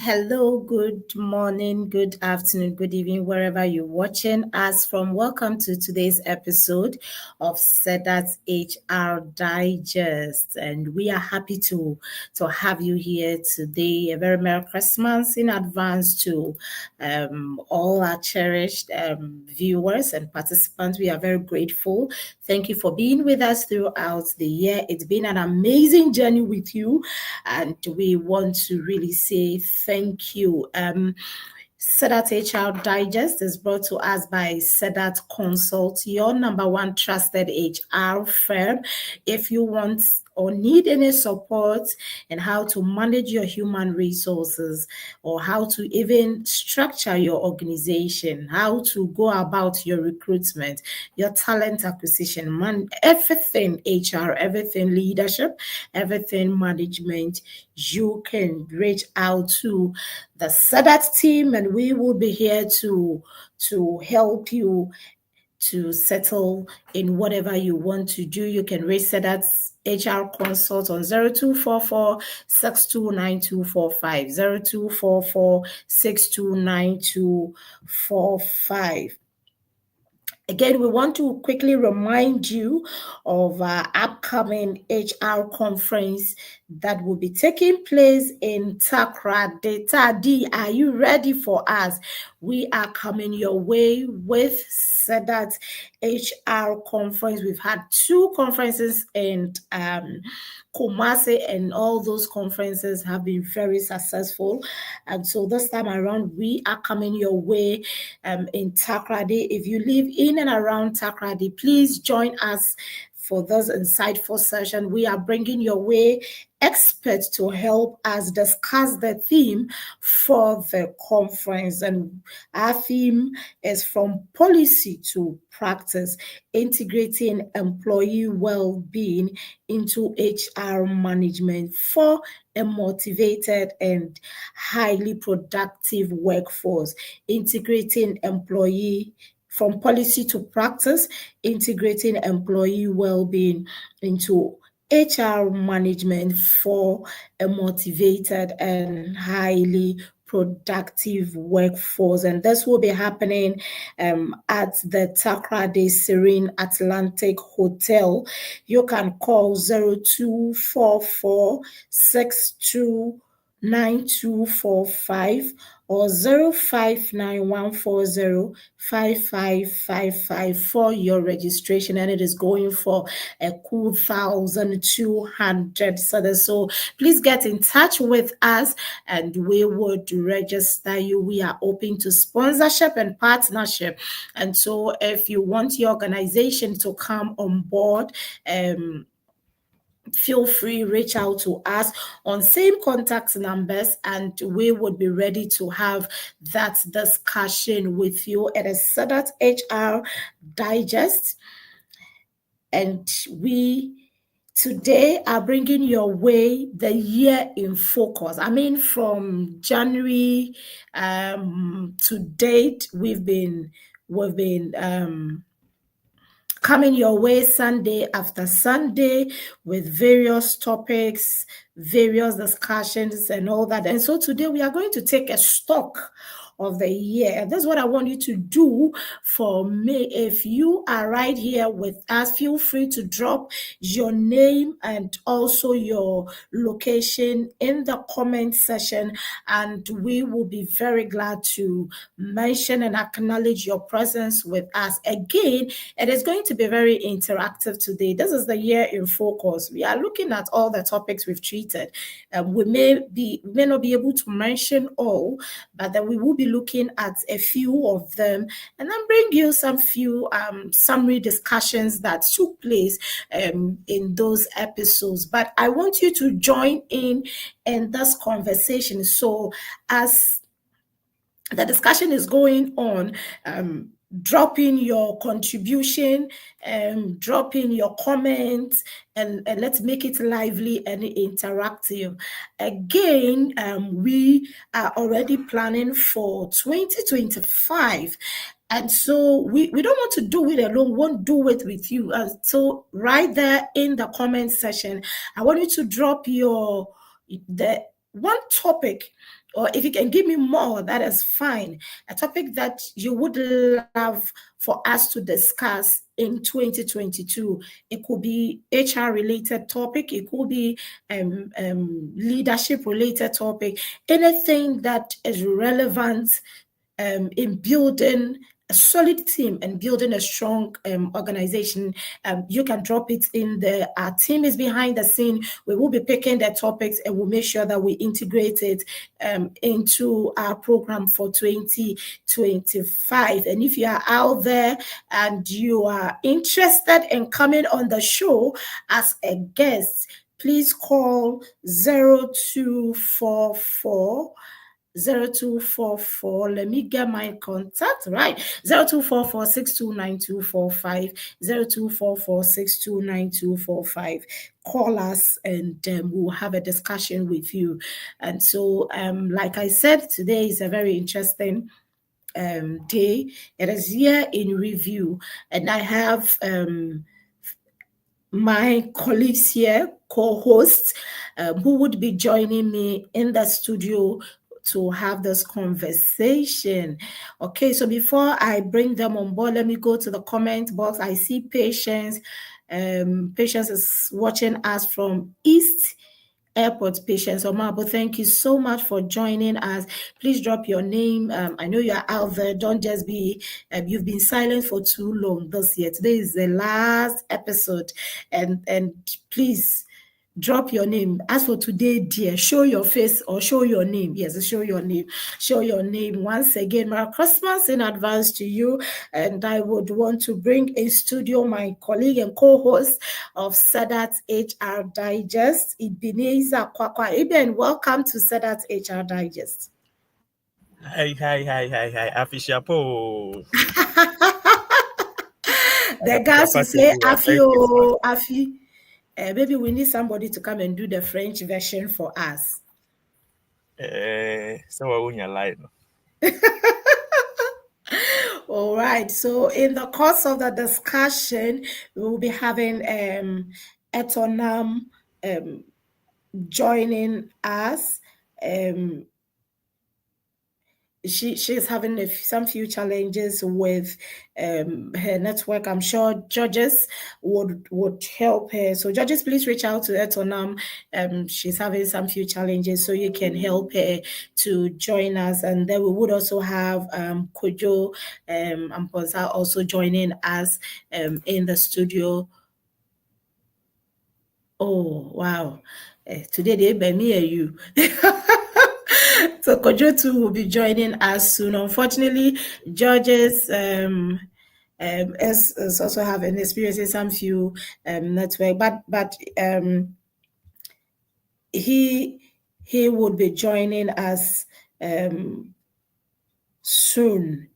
Hello, good morning, good afternoon, good evening, wherever you're watching us from. Welcome to today's episode of SEDAT HR Digest. And we are happy to have you here today. A very Merry Christmas in advance to all our cherished viewers and participants. We are very grateful. Thank you for being with us throughout the year. It's been an amazing journey with you, and we want to really say thank you. SEDAT HR Digest is brought to us by SEDAT Consult, your number one trusted HR firm. If you want or need any support in how to manage your human resources, or how to even structure your organization, how to go about your recruitment, your talent acquisition, everything HR, everything leadership, everything management, you can reach out to the SEDAT team, and we will be here to help you to settle in whatever you want to do. You can reach SEDAT HR Consult on 0244 629245, 0244 629245. Again, we want to quickly remind you of our upcoming HR conference that will be taking place in Takoradi. Are you ready for us? We are coming your way with SEDAT HR conference. We've had 2 conferences in Kumasi, and all those conferences have been very successful. And so this time around, we are coming your way in Takoradi. If you live in and around Takoradi, please join us for this insightful session. We are bringing your way experts to help us discuss the theme for the conference. And our theme is from policy to practice, integrating employee well-being into HR management for a motivated and highly productive workforce. Integrating employee from policy to practice, integrating employee well-being into HR management for a motivated and highly productive workforce. And this will be happening at the Takoradi Serene Atlantic Hotel. You can call 0244 629245 or 0591405555 for your registration, and it is going for a cool 1,200. So please get in touch with us and we would register you. We are open to sponsorship and partnership, and so if you want your organization to come on board, feel free, reach out to us on same contact numbers, and we would be ready to have that discussion with you. It is SEDAT HR Digest, and we today are bringing your way the year in focus. I mean, from January to date, we've been coming your way Sunday after Sunday with various topics, various discussions and all that. And so today we are going to take a stock of the year. And that's what I want you to do for me. If you are right here with us, feel free to drop your name and also your location in the comment section, and we will be very glad to mention and acknowledge your presence with us. Again, it is going to be very interactive today. This is the year in focus. We are looking at all the topics we've treated. We may not be able to mention all, but then we will be looking at a few of them and then bring you some few summary discussions that took place in those episodes. But I want you to join in this conversation. So as the discussion is going on, drop in your contribution, drop in your comments, and let's make it lively and interactive. Again, we are already planning for 2025. And so we don't want to do it alone, won't do it with you. So right there in the comment section, I want you to drop the one topic or if you can give me more, that is fine. A topic that you would love for us to discuss in 2022. It could be HR related topic. It could be leadership related topic. Anything that is relevant in building a solid team and building a strong organization. You can drop it in there. Our team is behind the scene. We will be picking the topics and we'll make sure that we integrate it into our program for 2025. And if you are out there and you are interested in coming on the show as a guest, please call 0244 0244. Let me get my contact right. 0244 629245. 0244 629245. Call us and we'll have a discussion with you. And so, like I said, today is a very interesting day. It is year in review, and I have my colleagues here, co-hosts, who would be joining me in the studio to have this conversation. Okay, so before I bring them on board, let me go to the comment box. I see Patience. Patience is watching us from East Airport. Patience Omabo, thank you so much for joining us. Please drop your name. I know you're out there. Don't just be, you've been silent for too long this year. Today is the last episode, and please drop your name. As for today, dear, show your face or show your name. Yes, show your name. Show your name. Once again, Merry Christmas in advance to you. And I would want to bring in studio my colleague and co-host of SEDAT HR Digest, Ebenezer Kwakwa. Eben, welcome to SEDAT HR Digest. Hi. Afishapo. The guys who say Afi, oh, Afi. Maybe we need somebody to come and do the French version for us. So I won't lie. All right. So in the course of the discussion, we will be having Etonam joining us. She's having some few challenges with her network. I'm sure Georges would help her. So Georges, please reach out to Etonam. She's having some few challenges, so you can help her to join us. And then we would also have Kojo Amponsa also joining us in the studio. Oh wow! Today they by me and you. So Kojo too will be joining us soon. Unfortunately, Georges is also having experiencing some few network, but he would be joining us soon.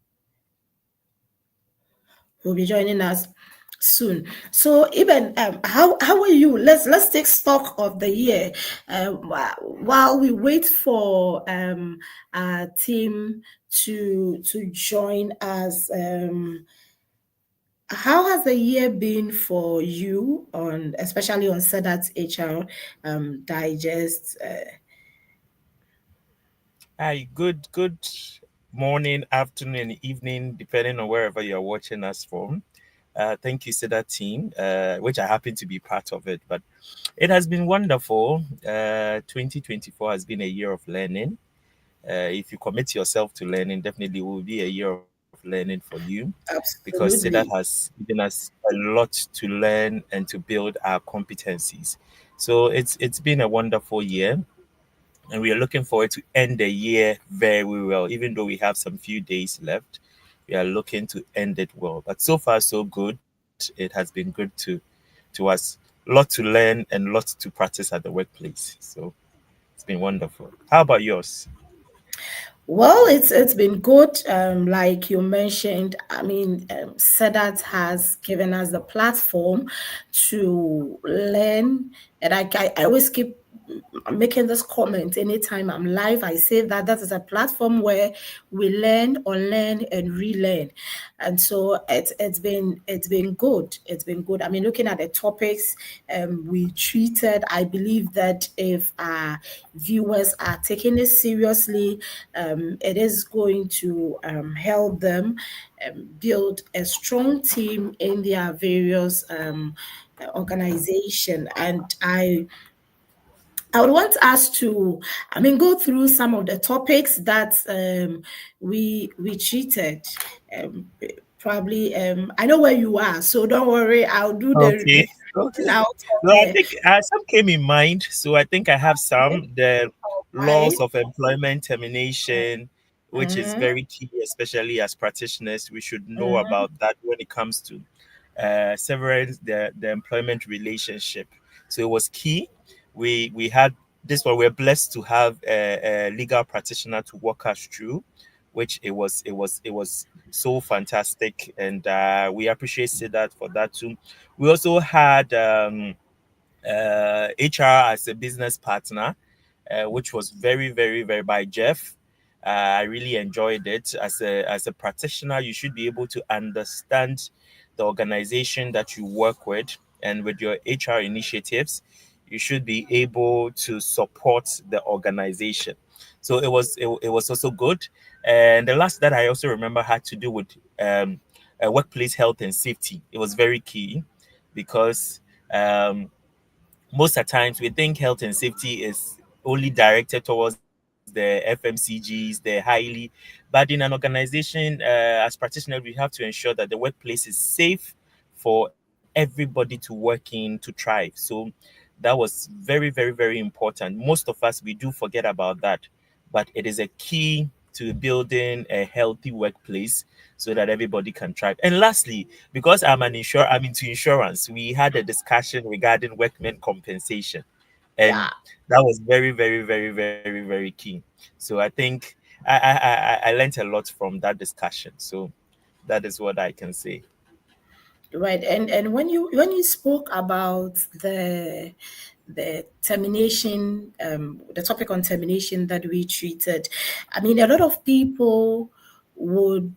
Will be joining us soon. So even how are you? Let's take stock of the year while we wait for our team to join us. How has the year been for you, especially on SEDAT HR Digest? Hi, good morning, afternoon, and evening, depending on wherever you're watching us from. Thank you to that team, which I happen to be part of it. But it has been wonderful. 2024 has been a year of learning. If you commit yourself to learning, definitely will be a year of learning for you, because SEDAT Absolutely. has given us a lot to learn and to build our competencies. So it's been a wonderful year, and we are looking forward to end the year very well. Even though we have some few days left, we are looking to end it well. But so far so good. It has been good to us. A lot to learn and lots to practice at the workplace. So it's been wonderful. How about yours? Well, it's been good. Like you mentioned, I mean, SEDAT has given us the platform to learn, and I always keep I'm making this comment anytime I'm live. I say that that is a platform where we learn, unlearn, and relearn. And so it's been good. It's been good. I mean, looking at the topics we treated, I believe that if our viewers are taking it seriously, it is going to help them build a strong team in their various organization. And I would want us to, I mean, go through some of the topics that we treated. Um, Probably, I know where you are, so don't worry. I'll do the Okay. Okay. out So I there. think some came in mind. So I think I have some. The Right. laws of employment termination, which is Mm-hmm. very key, especially as practitioners. We should know Mm-hmm. about that when it comes to severance, the employment relationship. So it was key. We had this one. We're blessed to have a legal practitioner to walk us through, which it was so fantastic, and we appreciate that for that too. We also had HR as a business partner, which was very, very, very by Jeff. I really enjoyed it. As a practitioner, you should be able to understand the organization that you work with, and with your HR initiatives, you should be able to support the organization. So it was also good. And the last that I also remember had to do with workplace health and safety. It was very key because most of the times we think health and safety is only directed towards the FMCGs, the highly, but in an organization, as practitioners, we have to ensure that the workplace is safe for everybody to work in to thrive. So that was very, very, very important. Most of us, we do forget about that, but it is a key to building a healthy workplace so that everybody can thrive. And lastly, because I'm into insurance, we had a discussion regarding workmen compensation, and Yeah. that was very, very, very, very, very key. So I think I learned a lot from that discussion. So that is what I can say. Right. And when you spoke about the termination, the topic on termination that we treated, I mean, a lot of people would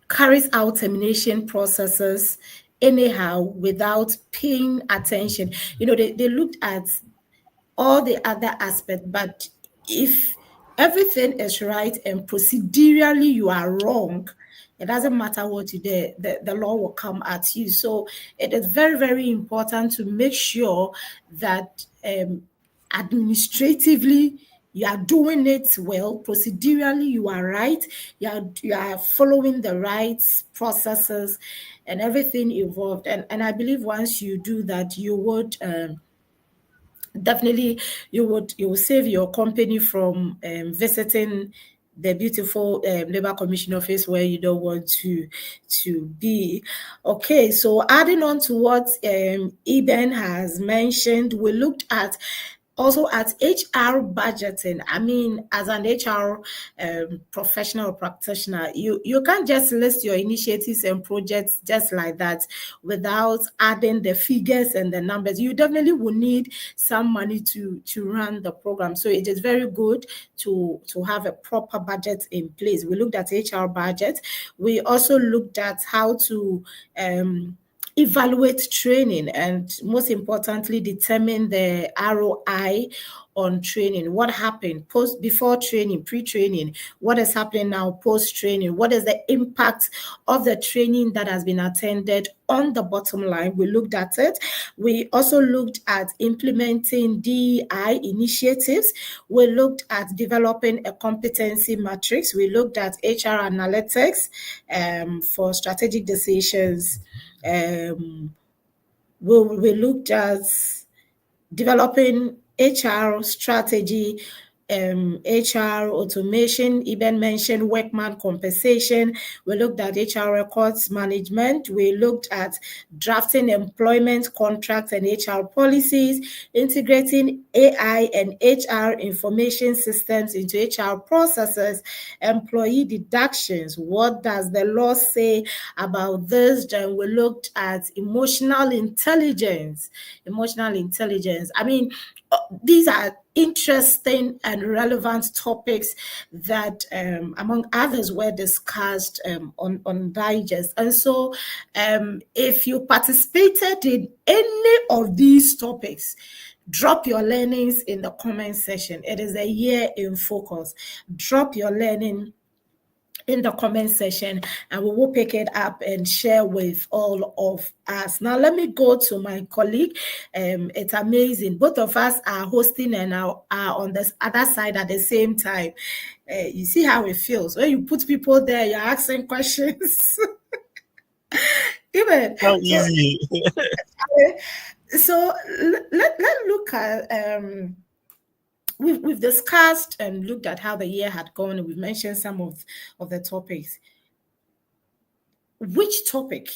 carries out termination processes anyhow without paying attention. They looked at all the other aspects, but if everything is right and procedurally you are wrong, it doesn't matter what you do, the law will come at you. So it is very, very important to make sure that administratively you are doing it well, procedurally you are right, you are following the right processes and everything involved. And I believe once you do that, you would definitely you will save your company from visiting the beautiful labor commission office where you don't want to be. Okay, so adding on to what Eben has mentioned, we looked at also at HR budgeting. I mean, as an HR professional or practitioner, you can't just list your initiatives and projects just like that without adding the figures and the numbers. You definitely will need some money to run the program. So it is very good to have a proper budget in place. We looked at HR budget. We also looked at how to evaluate training, and most importantly determine the ROI on training. What happened before training, pre-training, what is happening now post training, what is the impact of the training that has been attended on the bottom line. We looked at it. We also looked at implementing DEI initiatives. We looked at developing a competency matrix. We looked at HR analytics for strategic decisions. We looked at developing HR strategy. HR automation, even mentioned workman compensation. We looked at HR records management. We looked at drafting employment contracts and HR policies, integrating AI and HR information systems into HR processes, employee deductions. What does the law say about this? Then we looked at emotional intelligence. Emotional intelligence. I mean, these are interesting and relevant topics that, among others, were discussed on Digest. And so, if you participated in any of these topics, drop your learnings in the comment section. It is a year in focus. Drop your learning in the comment section and we will pick it up and share with all of us. Now, let me go to my colleague. It's amazing. Both of us are hosting and are on this other side at the same time. You see how it feels when you put people there, you're asking questions. Even How so, easy. let's look at we've discussed and looked at how the year had gone, and we've mentioned some of the topics. Which topic,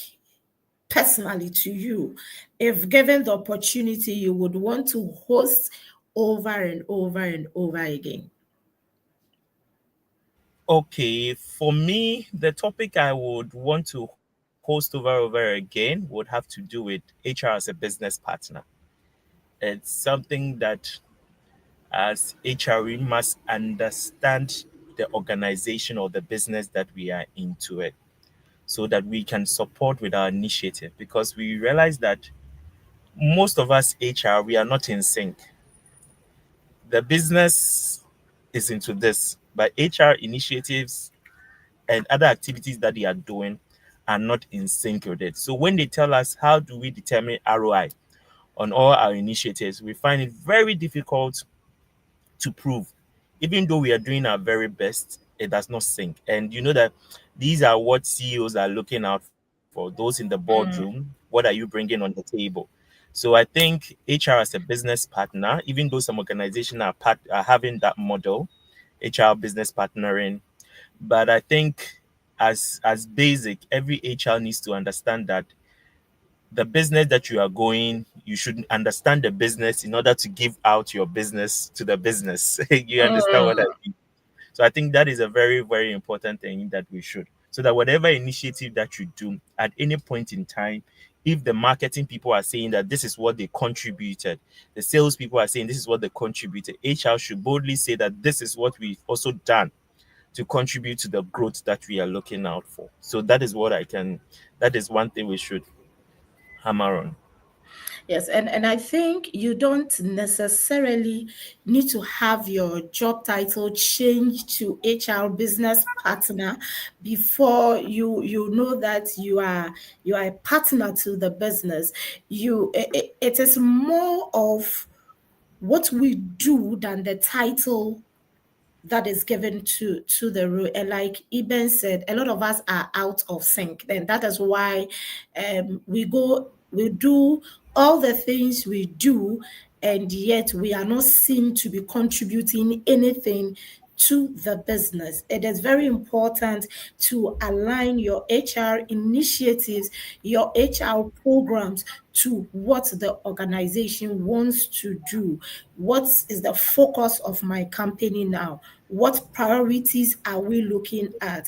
personally to you, if given the opportunity, you would want to host over and over and over again? Okay, for me, the topic I would want to host over again would have to do with HR as a business partner. It's something that, as HR, we must understand the organization or the business that we are into it so that we can support with our initiative, because we realize that most of us HR, we are not in sync. The business is into this, but HR initiatives and other activities that they are doing are not in sync with it. So when they tell us how do we determine ROI on all our initiatives, we find it very difficult to prove. Even though we are doing our very best, it does not sync. And you know that these are what CEOs are looking out for, those in the boardroom. What are you bringing on the table? So I think HR as a business partner, even though some organizations are having that model, HR business partnering, but I think as basic, every HR needs to understand that the business that you are going, you should understand the business in order to give out your business to the business. You understand what I mean? So I think that is a very, very important thing that we should. So that whatever initiative that you do at any point in time, if the marketing people are saying that this is what they contributed, the sales people are saying this is what they contributed, HR should boldly say that this is what we've also done to contribute to the growth that we are looking out for. So that is one thing we should hammer on. Yes, and I think you don't necessarily need to have your job title changed to HR business partner before you know that you are a partner to the business. It is more of what we do than the title that is given to the role. And like Eben said, a lot of us are out of sync. And that is why we do all the things we do, and yet we are not seen to be contributing anything to the business. It is very important to align your HR initiatives, your HR programs to what the organization wants to do. What is the focus of my company now? What priorities are we looking at?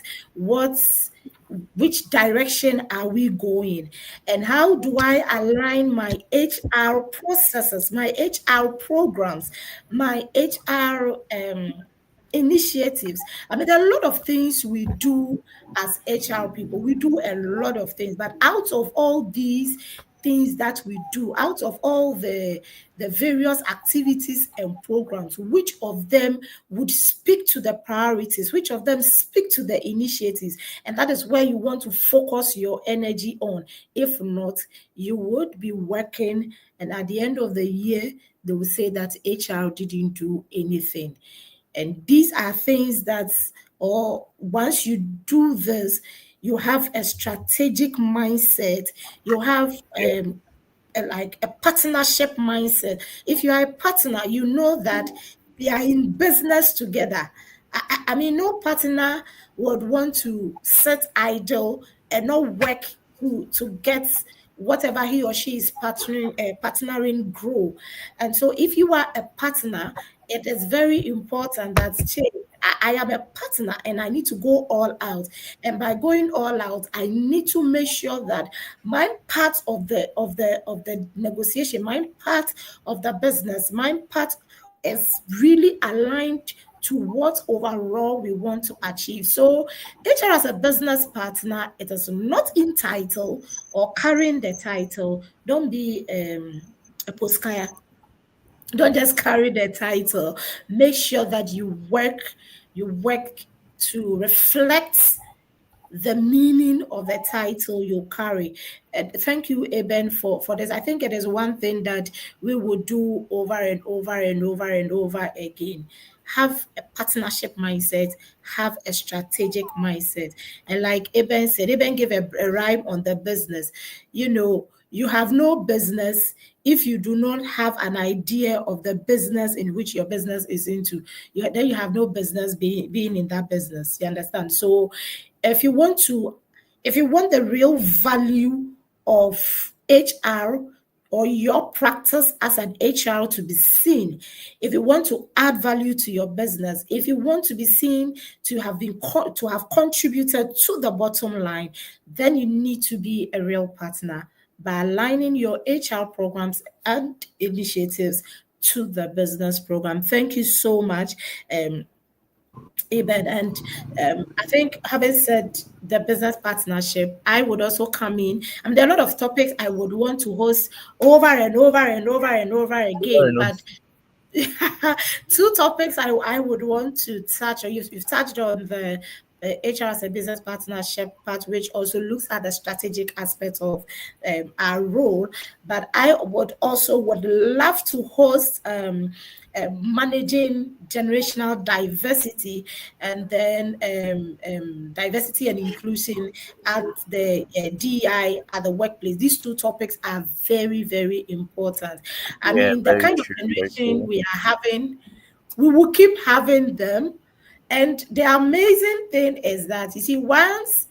Which direction are we going? And how do I align my HR processes, my HR programs, my HR initiatives? I mean, there are a lot of things we do as HR people. We do a lot of things, but out of all these things that we do, out of all the various activities and programs, which of them would speak to the priorities, which of them speak to the initiatives? And that is where you want to focus your energy on. If not, you would be working, and at the end of the year, they will say that HR didn't do anything. And these are things that, or once you do this, you have a strategic mindset, you have like a partnership mindset. If you are a partner, you know that we are in business together. I mean, no partner would want to sit idle and not work to get whatever he or she is partnering grow. And so, if you are a partner, it is very important that I am a partner and I need to go all out. And by going all out, I need to make sure that my part of the negotiation, my part of the business, my part is really aligned to what overall we want to achieve. So, HR as a business partner, it is not in title or carrying the title. Don't be a postkaya. Don't just carry the title. Make sure that you work to reflect the meaning of the title you carry. And thank you, Eben, for this. I think it is one thing that we will do over and over and over and over again. Have a partnership mindset, have a strategic mindset. And like Eben said, Eben gave a rhyme on the business. You have no business if you do not have an idea of the business in which your business is into. Then you have no business being in that business. You understand? So if you want to if you want the real value of HR or your practice as an HR to be seen, if you want to add value to your business, if you want to be seen to have contributed to the bottom line, then you need to be a real partner by aligning your HR programs and initiatives to the business program. Thank you so much, Amen. And I think, having said the business partnership, I would also come in. I mean, there are a lot of topics I would want to host over and over and over and over Fair again, enough. but two topics I would want to touch, or you've touched on the HR as a business partnership part, which also looks at the strategic aspect of our role. But I would love to host managing generational diversity, and then diversity and inclusion at the DEI at the workplace. These two topics are very, very important. I Yeah, mean, the very kind of true. Very generation true. we are having, we will keep having them. And the amazing thing is that, you see, once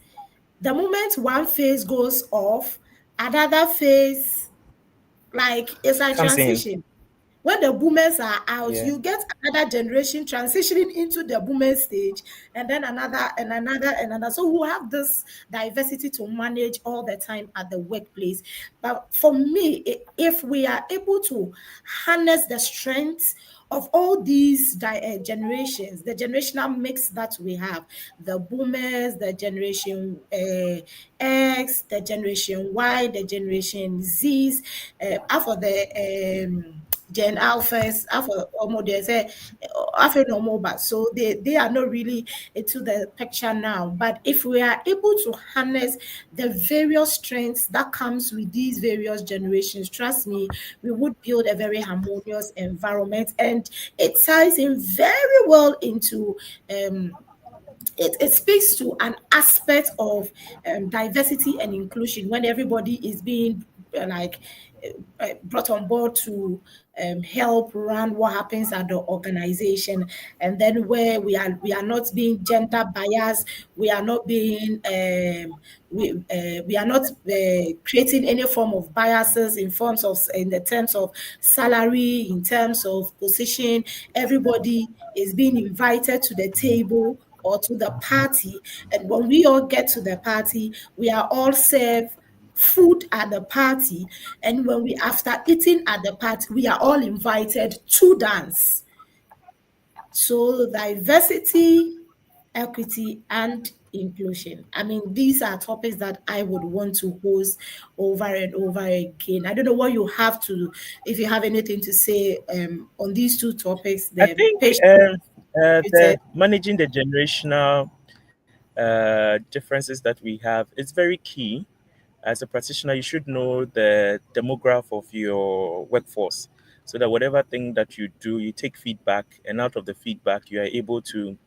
the moment one phase goes off, another phase, like, it's a Comes in. transition. When the boomers are out, Yeah. you get another generation transitioning into the boomer stage, and then another and another and another. So we have this diversity to manage all the time at the workplace. But for me, if we are able to harness the strengths of all these generations, the generational mix that we have, the boomers, the generation X, the generation Y, the generation Zs, after the Gen Alphas, after almost they say after normal, but so they are not really into the picture now. But if we are able to harness the various strengths that comes with these various generations, trust me, we would build a very harmonious environment, and it ties in very well into it speaks to an aspect of diversity and inclusion when everybody is being like brought on board to help run what happens at the organization, and then where we are not being gender biased, we are not being we are not creating any form of biases in the terms of salary, in terms of position. Everybody is being invited to the table or to the party. And when we all get to the party, we are all served food at the party. And when we, after eating at the party, we are all invited to dance. So diversity, equity, and inclusion. I mean, these are topics that I would want to host over and over again. I don't know what you have to, if you have anything to say on these two topics, I the think patient the managing the generational differences that we have is very key. As a practitioner, you should know the demographic of your workforce so that whatever thing that you do, you take feedback, and out of the feedback, you are able to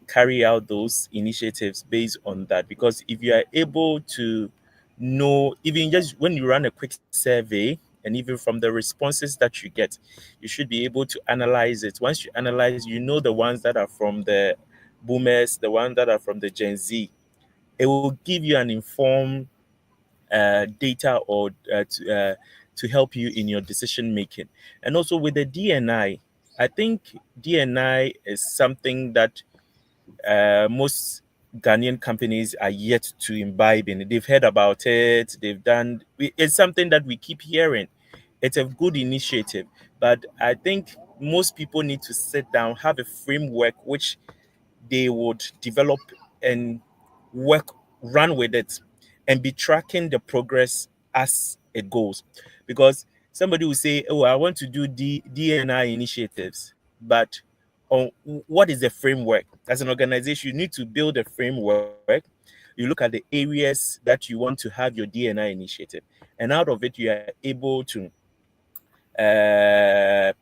carry out those initiatives based on that. Because if you are able to know, even just when you run a quick survey and even from the responses that you get, you should be able to analyze it. Once you analyze, you know the ones that are from the boomers, the ones that are from the Gen Z. It will give you an informed data or to help you in your decision making. And also with the DNI, I think DNI is something that most Ghanaian companies are yet to imbibe in. They've heard about it. It's something that we keep hearing. It's a good initiative, but I think most people need to sit down, have a framework which they would develop and work, run with it, and be tracking the progress as it goes. Because somebody will say, "Oh, I want to do DNI initiatives," but on what is the framework? As an organization, you need to build a framework. You look at the areas that you want to have your DNI initiative, and out of it, you are able to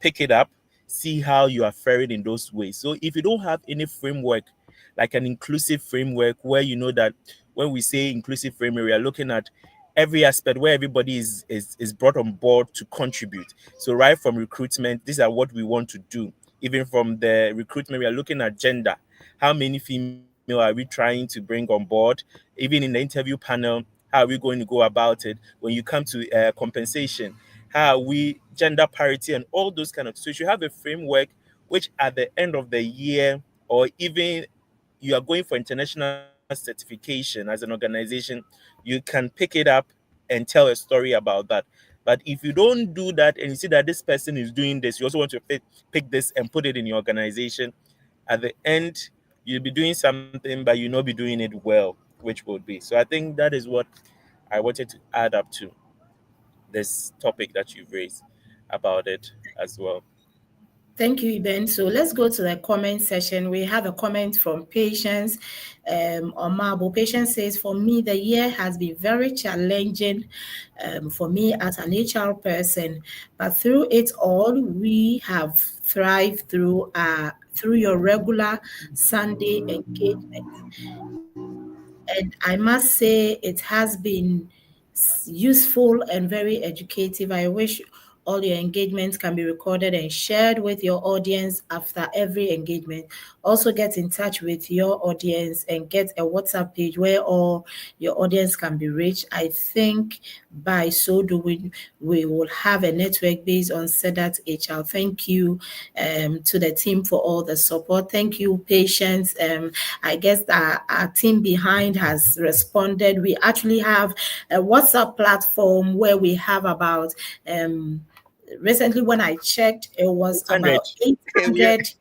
pick it up, see how you are faring in those ways. So if you don't have any framework, like an inclusive framework, where you know that when we say inclusive framework, we are looking at every aspect where everybody is brought on board to contribute. So right from recruitment, these are what we want to do. Even from the recruitment, we are looking at gender. How many female are we trying to bring on board? Even in the interview panel, how are we going to go about it? When you come to compensation, how we gender parity and all those kind of. So you should have a framework which at the end of the year, or even you are going for international certification as an organization, you can pick it up and tell a story about that. But if you don't do that and you see that this person is doing this, you also want to pick this and put it in your organization, at the end you'll be doing something but you'll not be doing it well, which would be. So I think that is what I wanted to add up to this topic that you've raised about it as well. Thank you, Iben. So let's go to the comment section. We have a comment from Patience on Marble. Patience says, "For me, the year has been very challenging for me as an HR person, but through it all, we have thrived through your regular Sunday engagement. And I must say it has been useful and very educative. I wish all your engagements can be recorded and shared with your audience after every engagement. Also, get in touch with your audience and get a WhatsApp page where all your audience can be reached. I think by so doing, we will have a network based on SEDAT HR. Thank you to the team for all the support. Thank you, patience. I guess our team behind has responded. We actually have a WhatsApp platform where we have about recently when I checked, it was 800. about We are 800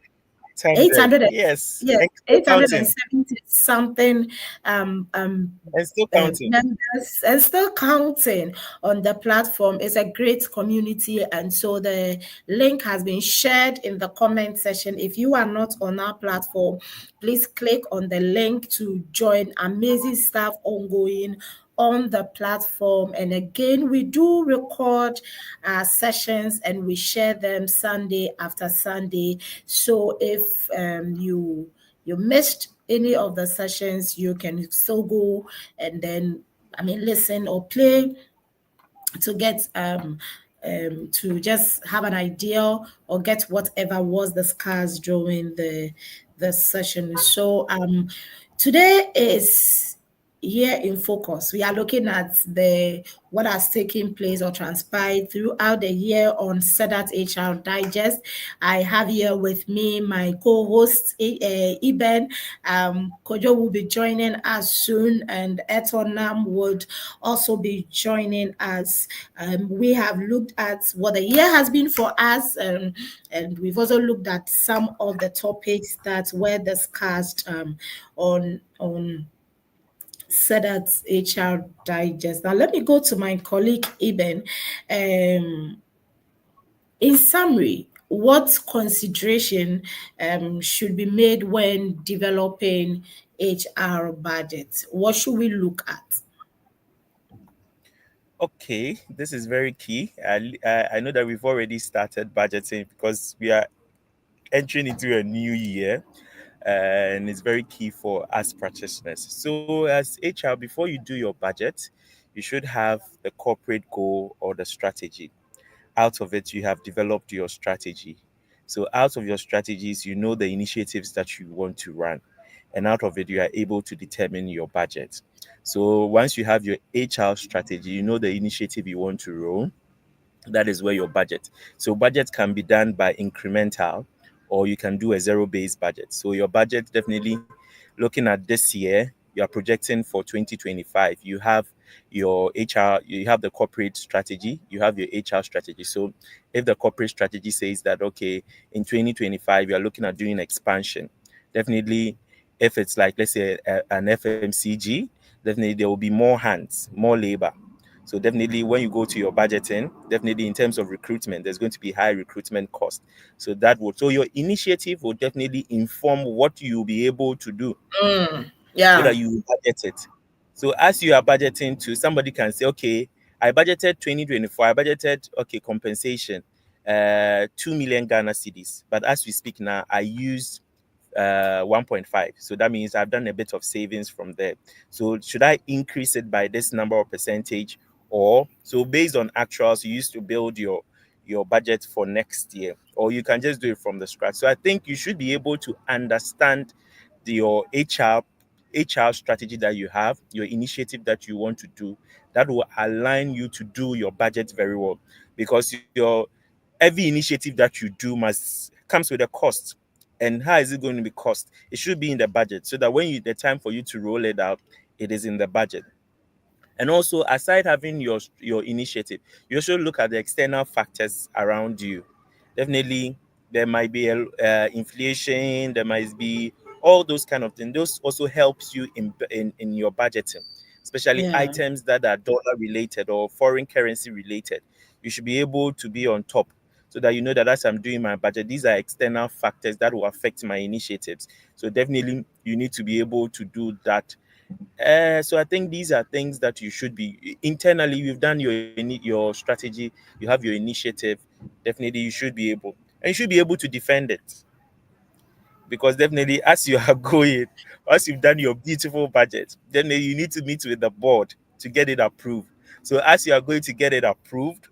800. 800 Yes. yes, And still counting. 870 something um, um, And still counting. members and still counting on the platform. It's a great community, and so the link has been shared in the comment section. If you are not on our platform, please click on the link to join. Amazing stuff ongoing on the platform. And again, we do record our sessions and we share them Sunday after Sunday. So if you missed any of the sessions, you can still go and then listen or play to get to just have an idea or get whatever was discussed during the session. So today is year in focus. We are looking at the what has taken place or transpired throughout the year on SEDAT HR Digest. I have here with me my co-host Iben. Kojo will be joining us soon, and Etonam would also be joining us. We have looked at what the year has been for us, and we've also looked at some of the topics that were discussed on SEDAT HR Digest. Now, let me go to my colleague Eben. In summary, what consideration should be made when developing HR budgets? What should we look at? Okay, this is very key. I know that we've already started budgeting because we are entering into a new year, and it's very key for us practitioners. So, as HR, before you do your budget, you should have the corporate goal or the strategy. out of it, you have developed your strategy. So out of your strategies, you know the initiatives that you want to run. And out of it, you are able to determine your budget. So once you have your HR strategy, you know the initiative you want to roll. That is where your budget. So budget can be done by incremental, or you can do a zero-based budget. So your budget, definitely looking at this year, you are projecting for 2025. You have your HR, you have the corporate strategy, you have your HR strategy. So if the corporate strategy says that, okay, in 2025 you are looking at doing expansion, definitely, if it's like, let's say, an FMCG, definitely there will be more hands, more labor. So definitely when you go to your budgeting, definitely in terms of recruitment, there's going to be high recruitment cost. So that would, so your initiative will definitely inform what you'll be able to do so Yeah. that you budget it. So as you are budgeting to, somebody can say, okay, I budgeted 2024, I budgeted, okay, compensation, 2 million Ghana cedis. But as we speak now, I used 1.5. So that means I've done a bit of savings from there. So should I increase it by this number of percentage? Or so based on actuals, you used to build your budget for next year, or you can just do it from the scratch. So I think you should be able to understand your HR strategy that you have, your initiative that you want to do, that will align you to do your budget very well. Because your every initiative that you do must comes with a cost. And how is it going to be cost? It should be in the budget so that when you the time for you to roll it out, it is in the budget. And also, aside having your initiative, you also look at the external factors around you. Definitely, there might be inflation. There might be all those kind of things. Those also helps you in your budgeting, especially Yeah. items that are dollar related or foreign currency related. You should be able to be on top so that you know that as I'm doing my budget, these are external factors that will affect my initiatives. So definitely, you need to be able to do that. So I think these are things that you should be internally. You've done your strategy, you have your initiative. Definitely, you should be able, and you should be able to defend it, because definitely, as you are going, once you've done your beautiful budget, then you need to meet with the board to get it approved. So as you are going to get it approved,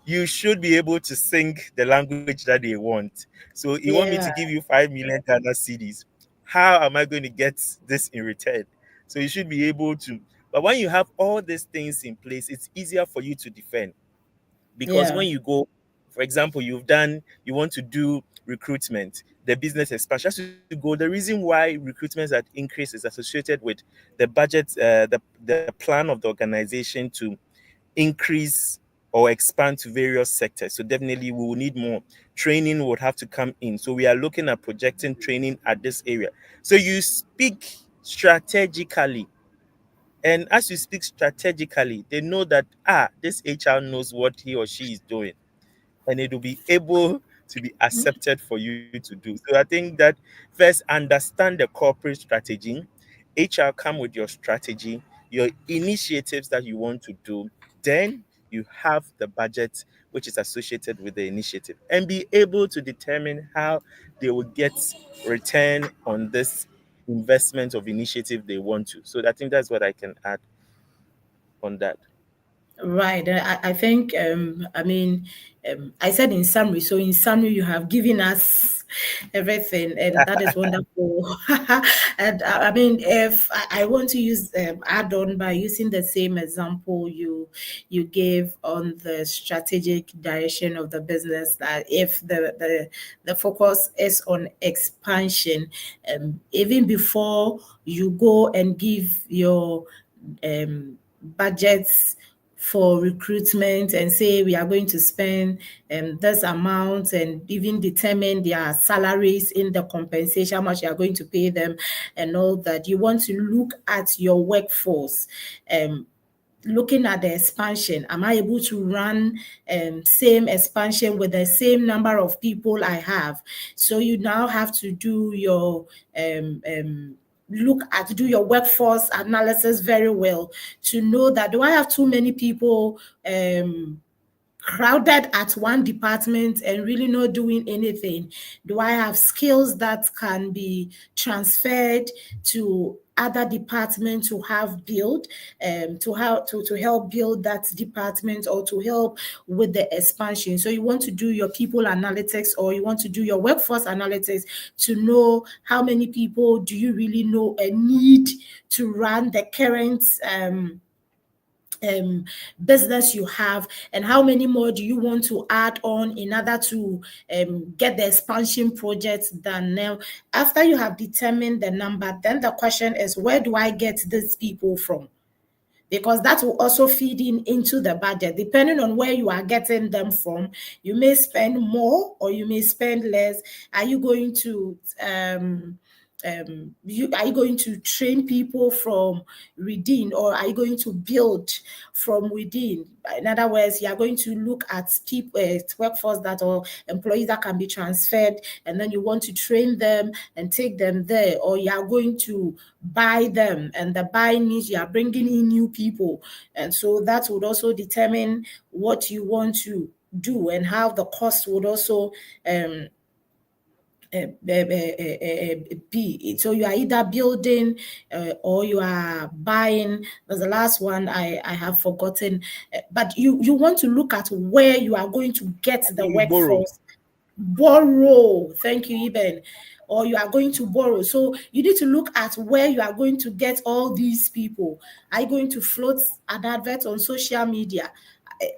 you should be able to sing the language that they want. So you want me to Yeah. give you 5 million Ghana cedis. How am I going to get this in return? So you should be able to. But when you have all these things in place, it's easier for you to defend. Because Yeah. when you go, for example, you want to do recruitment, the business expansion. As you go, the reason why recruitments that increase is associated with the budget, the plan of the organization to increase or expand to various sectors. So definitely we will need more. Training would have to come in. So we are looking at projecting training at this area. So you speak strategically. And as you speak strategically, they know that this HR knows what he or she is doing, and it will be able to be accepted for you to do. So I think that first understand the corporate strategy. HR come with your strategy, your initiatives that you want to do. Then you have the budget which is associated with the initiative, and be able to determine how they will get return on this investment of initiative they want to. So I think that's what I can add on that. Right. I think, I mean, I said in summary. So, in summary, you have given us everything, and that is wonderful. And I mean, if I want to use add on by using the same example you gave on the strategic direction of the business, that if the focus is on expansion, even before you go and give your budgets for recruitment and say we are going to spend this amount, and even determine their salaries in the compensation, how much you are going to pay them, and all that. You want to look at your workforce, um, looking at the expansion. Am I able to run same expansion with the same number of people I have? So you now have to do your do your workforce analysis very well to know that, do I have too many people crowded at one department and really not doing anything? Do I have skills that can be transferred to other department to have build, to help build that department or to help with the expansion. So you want to do your people analytics, or you want to do your workforce analytics to know how many people do you really know and need to run the current business you have, and how many more do you want to add on in order to get the expansion projects done. Now, after you have determined the number, then the question is, where do I get these people from? Because that will also feed into the budget. Depending on where you are getting them from, you may spend more or you may spend less. Are you going to are you going to train people from within, or are you going to build from within? In other words, you are going to look at people, workforce that, or employees that can be transferred, and then you want to train them and take them there, or you are going to buy them, and the buy means you are bringing in new people. And so that would also determine what you want to do and how the cost would also be. So you are either building or you are buying. There's the last one I have forgotten, but you want to look at where you are going to get the workforce. Borrow. Thank you, Eben. Or you are going to borrow. So you need to look at where you are going to get all these people. Are you going to float an advert on social media?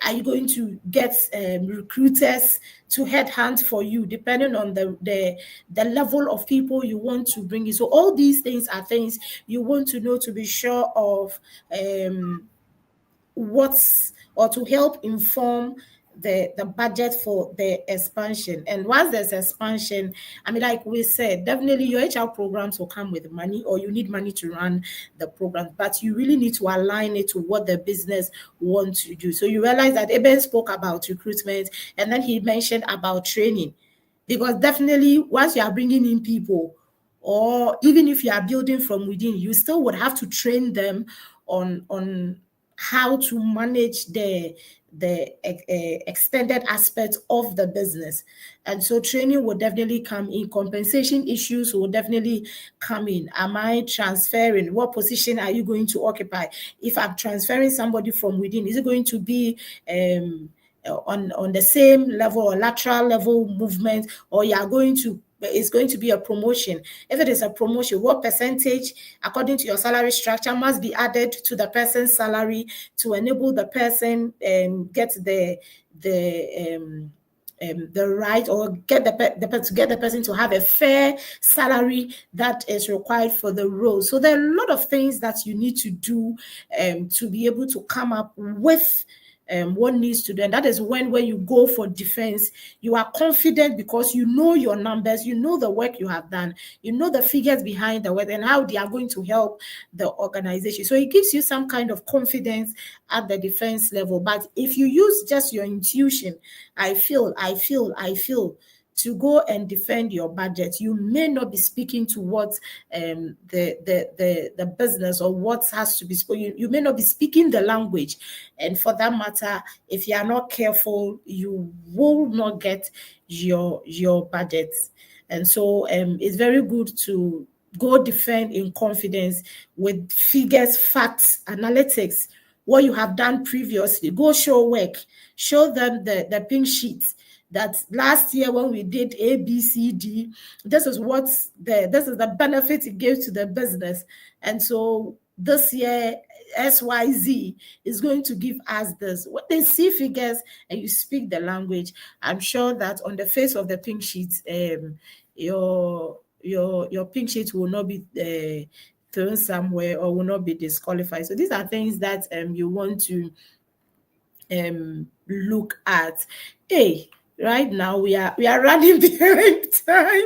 Are you going to get recruiters to headhunt for you, depending on the level of people you want to bring in? So all these things are things you want to know to be sure of what's, or to help inform the budget for the expansion. And once there's expansion, I mean, like we said, definitely your HR programs will come with money, or you need money to run the program, but you really need to align it to what the business wants to do. So you realize that Eben spoke about recruitment, and then he mentioned about training, because definitely once you are bringing in people, or even if you are building from within, you still would have to train them on how to manage the extended aspects of the business. And so training will definitely come in. Compensation issues will definitely come in. Am I transferring? What position are you going to occupy? If I'm transferring somebody from within, is it going to be on the same level or lateral level movement, or you are going to, it's going to be a promotion? If it is a promotion, what percentage, according to your salary structure, must be added to the person's salary to enable the person get the right, or get the person to have a fair salary that is required for the role. So there are a lot of things that you need to do to be able to come up with what needs to do. And that is when you go for defense, you are confident because you know your numbers, you know the work you have done, you know the figures behind the work and how they are going to help the organization. So it gives you some kind of confidence at the defense level. But if you use just your intuition, I feel to go and defend your budget, you may not be speaking to what the business, or what has to be spoken. You may not be speaking the language, and for that matter, if you are not careful, you will not get your budget. And so it's very good to go defend in confidence with figures, facts, analytics, what you have done previously. Go show work, show them the pink sheets that last year when we did A, B, C, D, this is the benefit it gave to the business. And so this year, XYZ is going to give us this. When they see figures and you speak the language, I'm sure that on the face of the pink sheet, your pink sheet will not be thrown somewhere or will not be disqualified. So these are things that you want to look at. Hey, right now we are running behind time.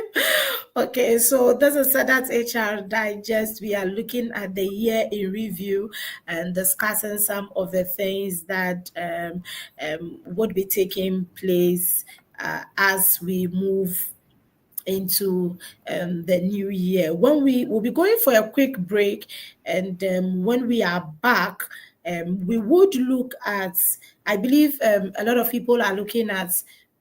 Okay, so this is SEDAT HR Digest. We are looking at the year in review and discussing some of the things that would be taking place as we move into the new year. When we will be going for a quick break, and when we are back, we would look at, I believe a lot of people are looking at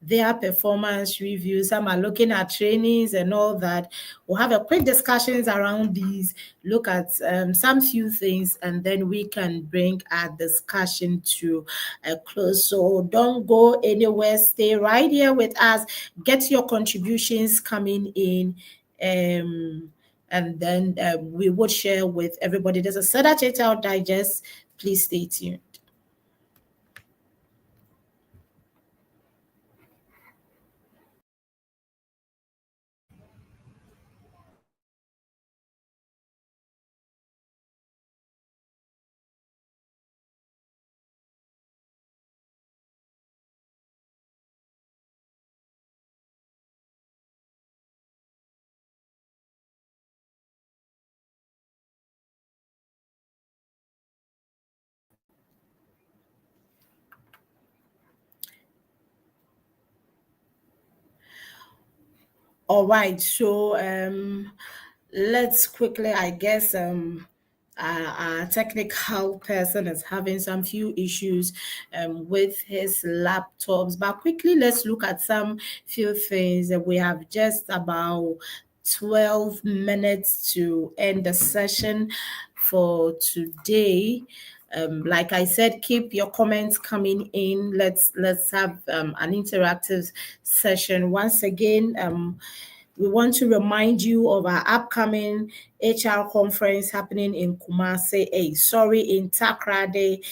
their performance reviews. Some are looking at trainings and all that. We'll have a quick discussions around these, look at some few things, and then we can bring our discussion to a close. So don't go anywhere. Stay right here with us. Get your contributions coming in. And then we would share with everybody. There's a SEDAT HR digest. Please stay tuned. All right, so let's quickly, I guess, our technical person is having some few issues with his laptops, but quickly let's look at some few things. We have just about 12 minutes to end the session for today. Like I said, keep your comments coming in. Let's have an interactive session. Once again, we want to remind you of our upcoming HR conference happening in Kumasi, in Takrade,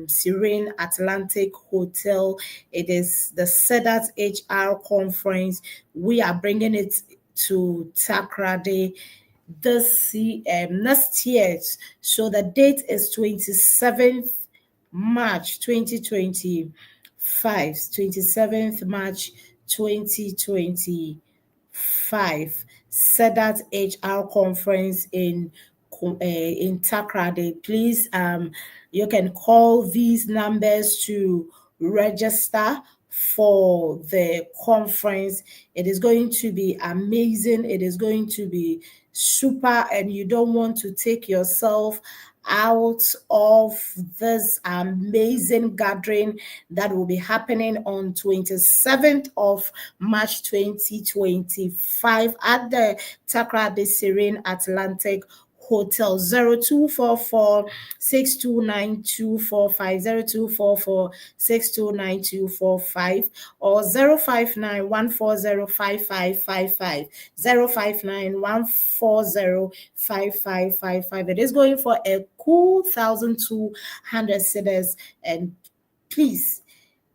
Serene Atlantic Hotel. It is the SEDAT HR conference. We are bringing it to Takrade this next year. So the date is 27th March 2025. 27th March 2025. SEDAT HR conference in Takrade. Please, you can call these numbers to register for the conference. It is going to be amazing. It is going to be super, and you don't want to take yourself out of this amazing gathering that will be happening on 27th of March 2025 at the Takrade Serene Atlantic Hotel. 0244 629245, 0244 629245, or 059 140 059 It is going for a cool 1,200 cedis, and please,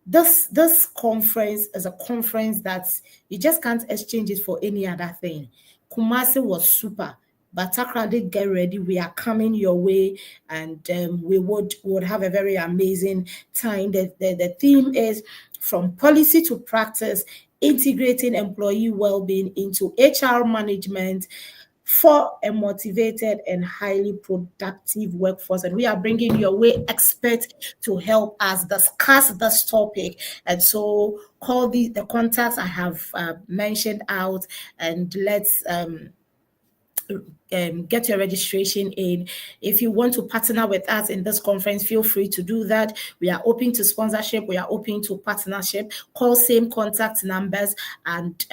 this conference is a conference that you just can't exchange it for any other thing. Kumasi was super, but Takrade, get ready. We are coming your way, and we would have a very amazing time. The theme is from policy to practice, integrating employee well-being into HR management for a motivated and highly productive workforce. And we are bringing your way experts to help us discuss this topic. And so call the contacts I have mentioned out, and let's get your registration in. If you want to partner with us in this conference, feel free to do that. We are open to sponsorship. We are open to partnership. Call same contact numbers, and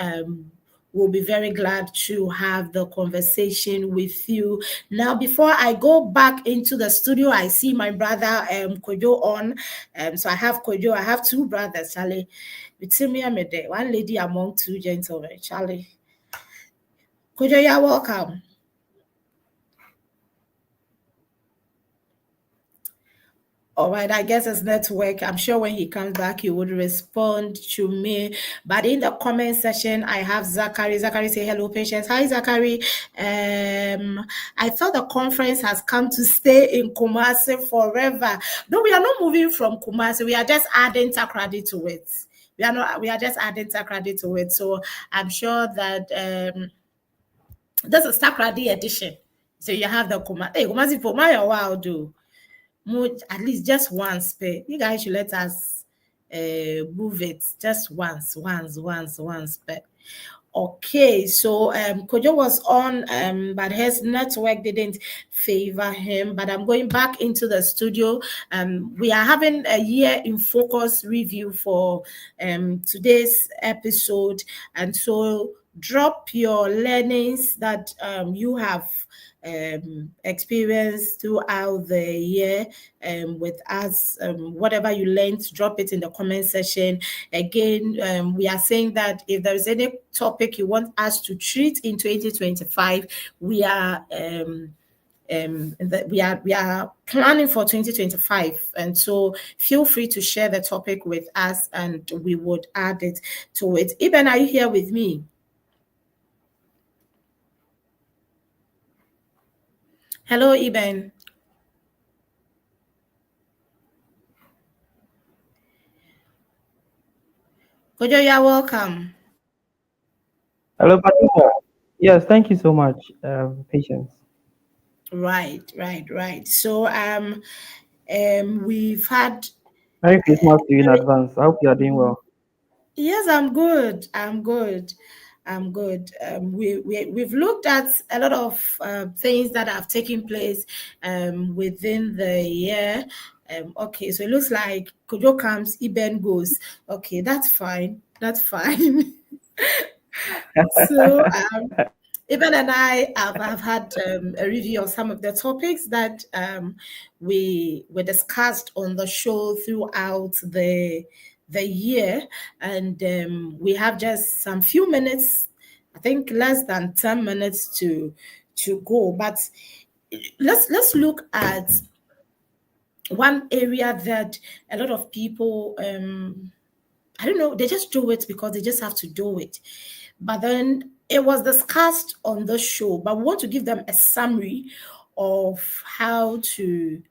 we'll be very glad to have the conversation with you. Now, before I go back into the studio, I see my brother Kojo on. So I have Kojo. I have two brothers, Charlie. One lady among two gentlemen, Charlie. Kojo, you're welcome. All right, I guess it's network. I'm sure when he comes back, he would respond to me. But in the comment section, I have Zachary. Zachary say hello, patients. Hi, Zachary. I thought the conference has come to stay in Kumasi forever. No, we are not moving from Kumasi. We are just adding Takrade to it. We are just adding Takrade to it. So I'm sure that this is Takrade edition. So you have the Kumasi. Hey, Kumasi for my while, do. At least just once, but you guys should let us move it just once, but Okay, so Kojo was on, but his network didn't favor him. But I'm going back into the studio. We are having a year in focus review for today's episode, and so drop your learnings that you have experience throughout the year with us. Whatever you learned, drop it in the comment section. Again, we are saying that if there is any topic you want us to treat in 2025, we are we are planning for 2025, and so feel free to share the topic with us and we would add it to it. Eben, are you here with me? Hello, Eben. Kojo, you are welcome. Hello, Patricia. Yes, thank you so much, Patience. Right. So we've had Merry Christmas to you in advance. I hope you are doing well. yes, I'm good. I'm good. We've looked at a lot of things that have taken place within the year. Okay, so it looks like Kojo comes, Iben goes. Okay, that's fine. That's fine. So Eben and I have had a review of some of the topics that we were discussed on the show throughout the year, and we have just some few minutes, I think less than 10 minutes to go. But let's look at one area that a lot of people I don't know, they just do it because they just have to do it. But then it was discussed on the show, but we want to give them a summary of how to,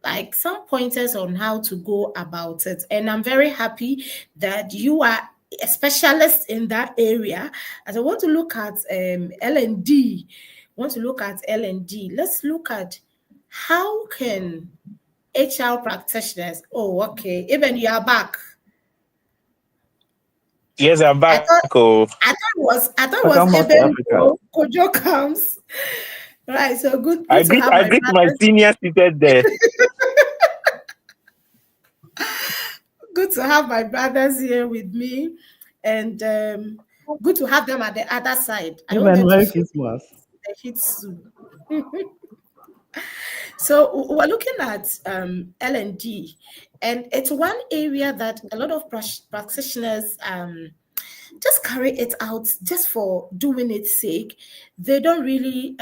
like, some pointers on how to go about it. And I'm very happy that you are a specialist in that area. As I want to look at L&D, want to look at L&D. Let's look at how can HR practitioners. Oh, okay. Even you are back. Yes, I'm I back. thought Oh, I thought it was Welcome back to Eben Africa. Kojo comes. Right, so good I good to greet have I my greet my brothers. senior seated there. Good to have my brothers here with me, and good to have them at the other side. I don't want Even them to Merry feel Christmas. the heat soon. So we're looking at L&D, and it's one area that a lot of practitioners just carry it out just for doing its sake. They don't really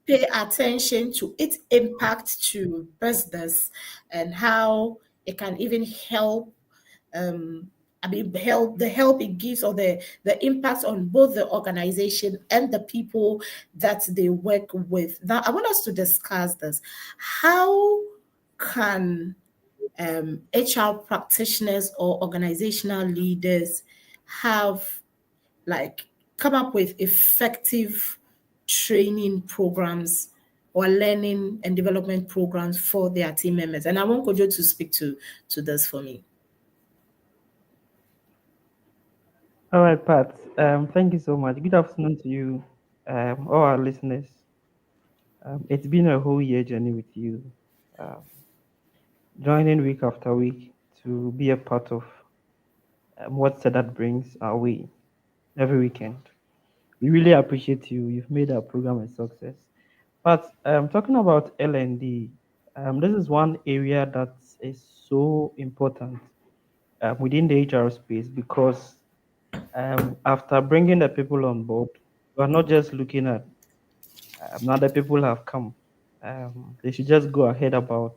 pay attention to its impact to business and how it can even help help the help it gives, or the impact on both the organization and the people that they work with. Now, I want us to discuss this. How can HR practitioners or organizational leaders have, like, come up with effective training programs or learning and development programs for their team members? And I want Kojo to speak to this for me. All right, Pat. Thank you so much. Good afternoon to you, all our listeners. It's been a whole year journey with you, um, joining week after week to be a part of what SEDAT brings our way every weekend. We really appreciate you. You've made our program a success. But talking about L&D, this is one area that is so important within the HR space because after bringing the people on board, we're not just looking at now the people have come. They should just go ahead about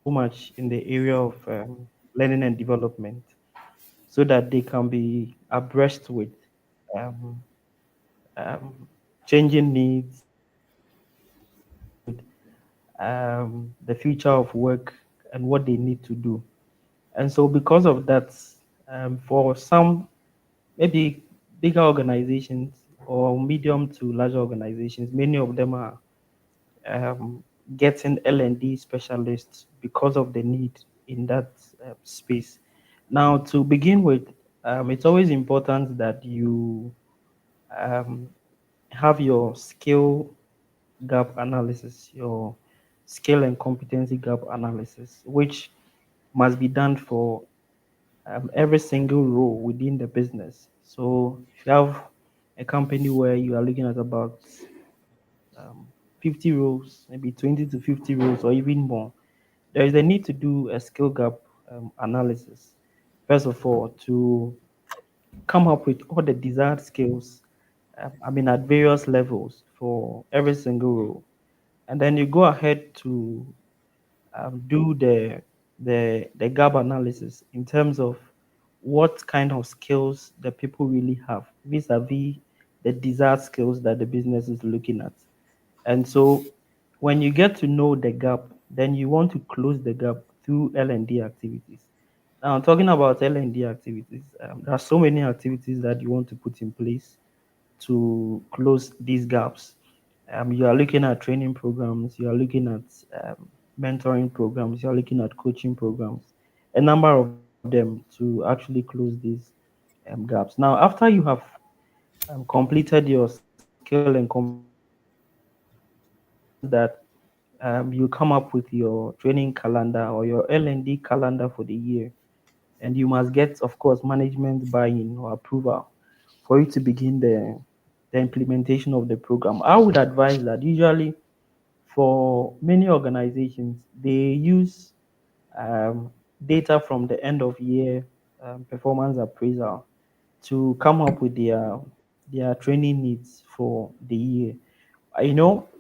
so much in the area of learning and development so that they can be abreast with um, um, changing needs, the future of work, and what they need to do. And so, because of that, for some maybe bigger organizations or medium to larger organizations, many of them are getting L&D specialists because of the need in that space. Now, to begin with, it's always important that you um, have your skill gap analysis, your skill and competency gap analysis, which must be done for every single role within the business. So if you have a company where you are looking at about um, 50 roles, maybe 20 to 50 roles, or even more, there is a need to do a skill gap analysis. First of all, to come up with all the desired skills, at various levels for every single role. And then you go ahead to do the gap analysis in terms of what kind of skills the people really have vis-a-vis the desired skills that the business is looking at. And so when you get to know the gap, then you want to close the gap through L&D activities. Now, talking about L&D activities, there are so many activities that you want to put in place to close these gaps. You are looking at training programs, you are looking at mentoring programs, you are looking at coaching programs, a number of them to actually close these gaps. Now, after you have completed your skill and competency gap analysis, it is important that you come up with your training calendar or your L&D calendar for the year, and you must get, of course, management buy-in or approval for you to begin the implementation of the program. I would advise that usually for many organizations, they use um, data from the end of year performance appraisal to come up with their training needs for the year.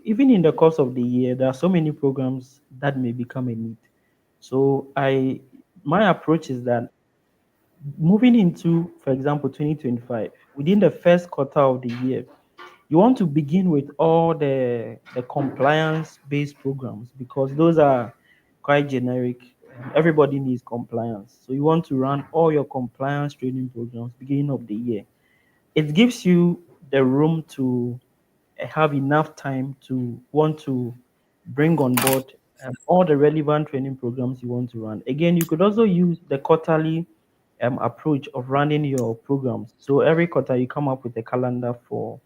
Even in the course of the year, there are so many programs that may become a need. So my approach is that moving into, for example, 2025, within the first quarter of the year, you want to begin with all the compliance based programs because those are quite generic. Everybody needs compliance. So you want to run all your compliance training programs beginning of the year. It gives you the room to have enough time to want to bring on board all the relevant training programs you want to run. Again, you could also use the quarterly approach of running your programs. So every quarter you come up with a calendar for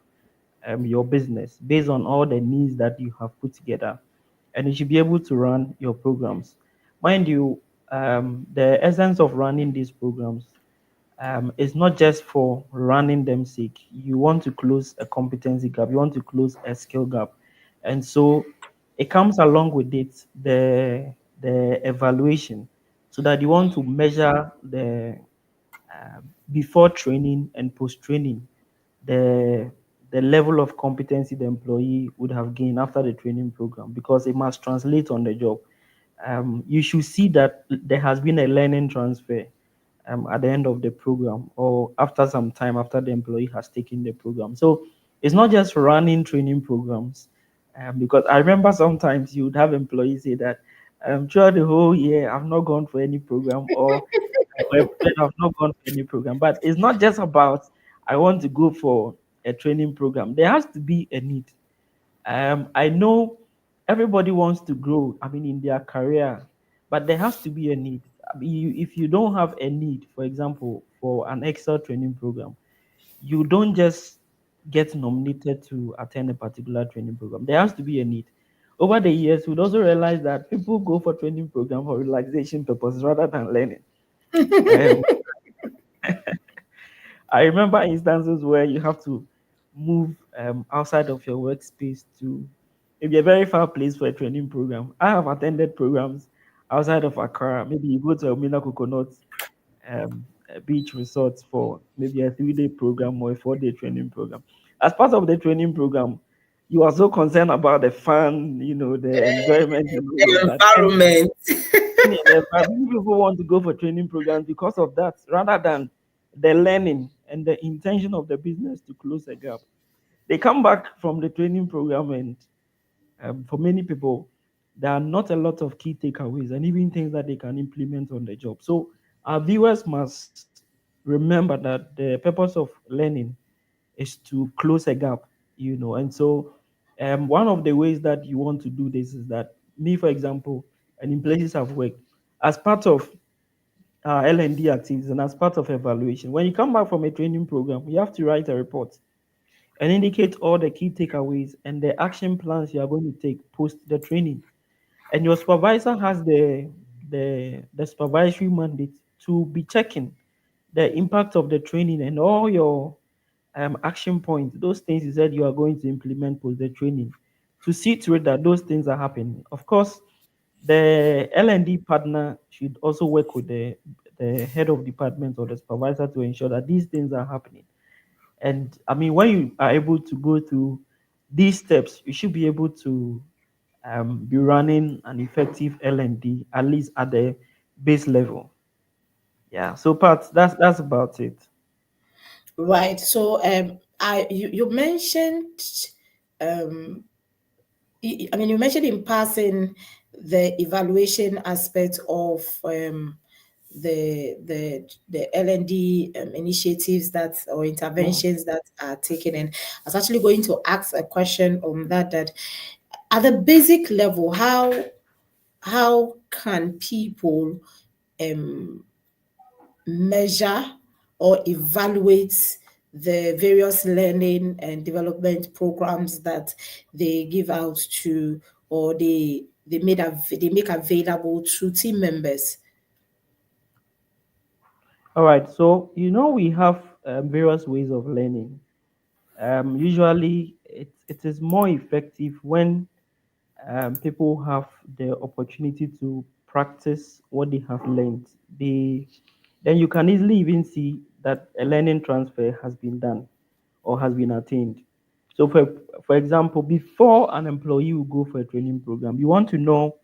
your business based on all the needs that you have put together, and you should be able to run your programs. Mind you, the essence of running these programs is not just for running them sake. You want to close a competency gap, you want to close a skill gap. And so it comes along with it the evaluation so that you want to measure the before training and post training the the level of competency the employee would have gained after the training program because it must translate on the job. You should see that there has been a learning transfer at the end of the program or after some time after the employee has taken the program. So it's not just running training programs because I remember sometimes you would have employees say that throughout the whole year I've not gone for any program or I've not gone for any program. But it's not just about I want to go for a training program. There has to be a need. I know everybody wants to grow, in their career, but there has to be a need. If you don't have a need, for example, for an Excel training program, you don't just get nominated to attend a particular training program. There has to be a need. Over the years, we'd also realize that people go for training program for relaxation purposes rather than learning. Um, I remember instances where you have to move outside of your workspace to maybe a very far place for a training program. I have attended programs outside of Accra. Maybe you go to Elmina Coconut beach resorts for maybe a 3-day program or a 4-day training program. As part of the training program, you are so concerned about the fun, the enjoyment and all of that. And Environment. many people want to go for training programs because of that, rather than the learning and the intention of the business to close a gap. They come back from the training program, and for many people, there are not a lot of key takeaways and even things that they can implement on the job. So our viewers must remember that the purpose of learning is to close a gap. And so one of the ways that you want to do this is that me, for example, and in places I've worked, as part of L&D activities and as part of evaluation. When you come back from a training program, you have to write a report and indicate all the key takeaways and the action plans you are going to take post the training. And your supervisor has the supervisory mandate to be checking the impact of the training and all your action points, those things you said you are going to implement post the training, to see to it that those things are happening. Of course, the L&D partner should also work with the head of department or the supervisor to ensure that these things are happening. And I mean, when you are able to go through these steps, you should be able to be running an effective L&D at least at the base level. Yeah. So, Pat, that's about it. Right. So, you mentioned, um, I mean, you mentioned in passing the evaluation aspect of the L&D initiatives that or interventions that are taken. And I was actually going to ask a question on that. That at the basic level, how can people um, measure or evaluate the various learning and development programs that they give out to, or they make available to team members? All right. So, we have various ways of learning. Usually, it is more effective when people have the opportunity to practice what they have learned. Then you can easily even see that a learning transfer has been done or has been attained. So, for example, before an employee will go for a training program, you want to know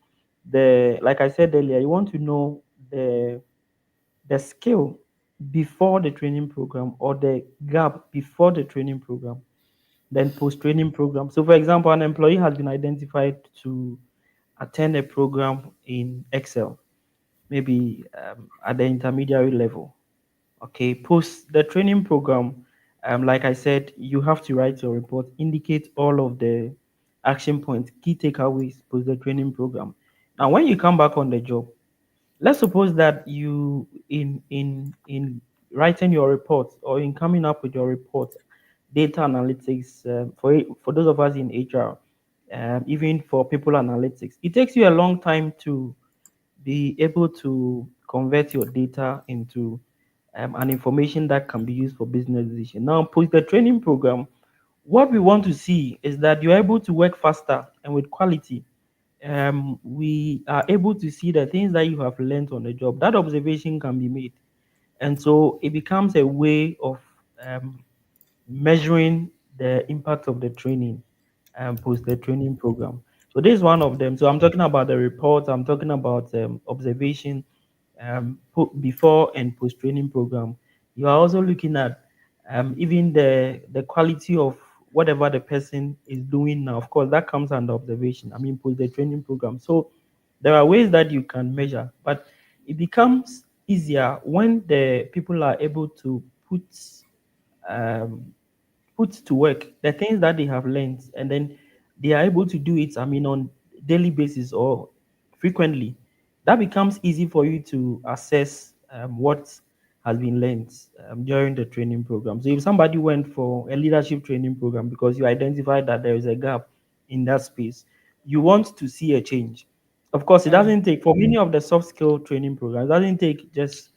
like I said earlier, you want to know the the skill before the training program or the gap before the training program, then post training program. So, for example, an employee has been identified to attend a program in Excel, maybe at the intermediary level. Okay, post the training program. Like I said, you have to write your report, indicate all of the action points, key takeaways, post the training program. Now, when you come back on the job, let's suppose that you in writing your report or in coming up with your report, data analytics, for those of us in HR, even for people analytics, it takes you a long time to be able to convert your data into an information that can be used for business decision. Now, post the training program, what we want to see is that you're able to work faster and with quality. We are able to see the things that you have learned on the job. That observation can be made, and so it becomes a way of um, measuring the impact of the training and post the training program. So this is one of them. So I'm talking about the reports. I'm talking about observation before and post training program. You are also looking at even the quality of whatever the person is doing now. Of course, that comes under observation. I mean, post the training program. So there are ways that you can measure, but it becomes easier when the people are able to um, put to work the things that they have learned, and then they are able to do it, I mean, on daily basis or frequently. That becomes easy for you to assess what has been learned during the training program. So if somebody went for a leadership training program because you identified that there is a gap in that space, you want to see a change. Of course, it doesn't take, for many of the soft skill training programs, it doesn't take just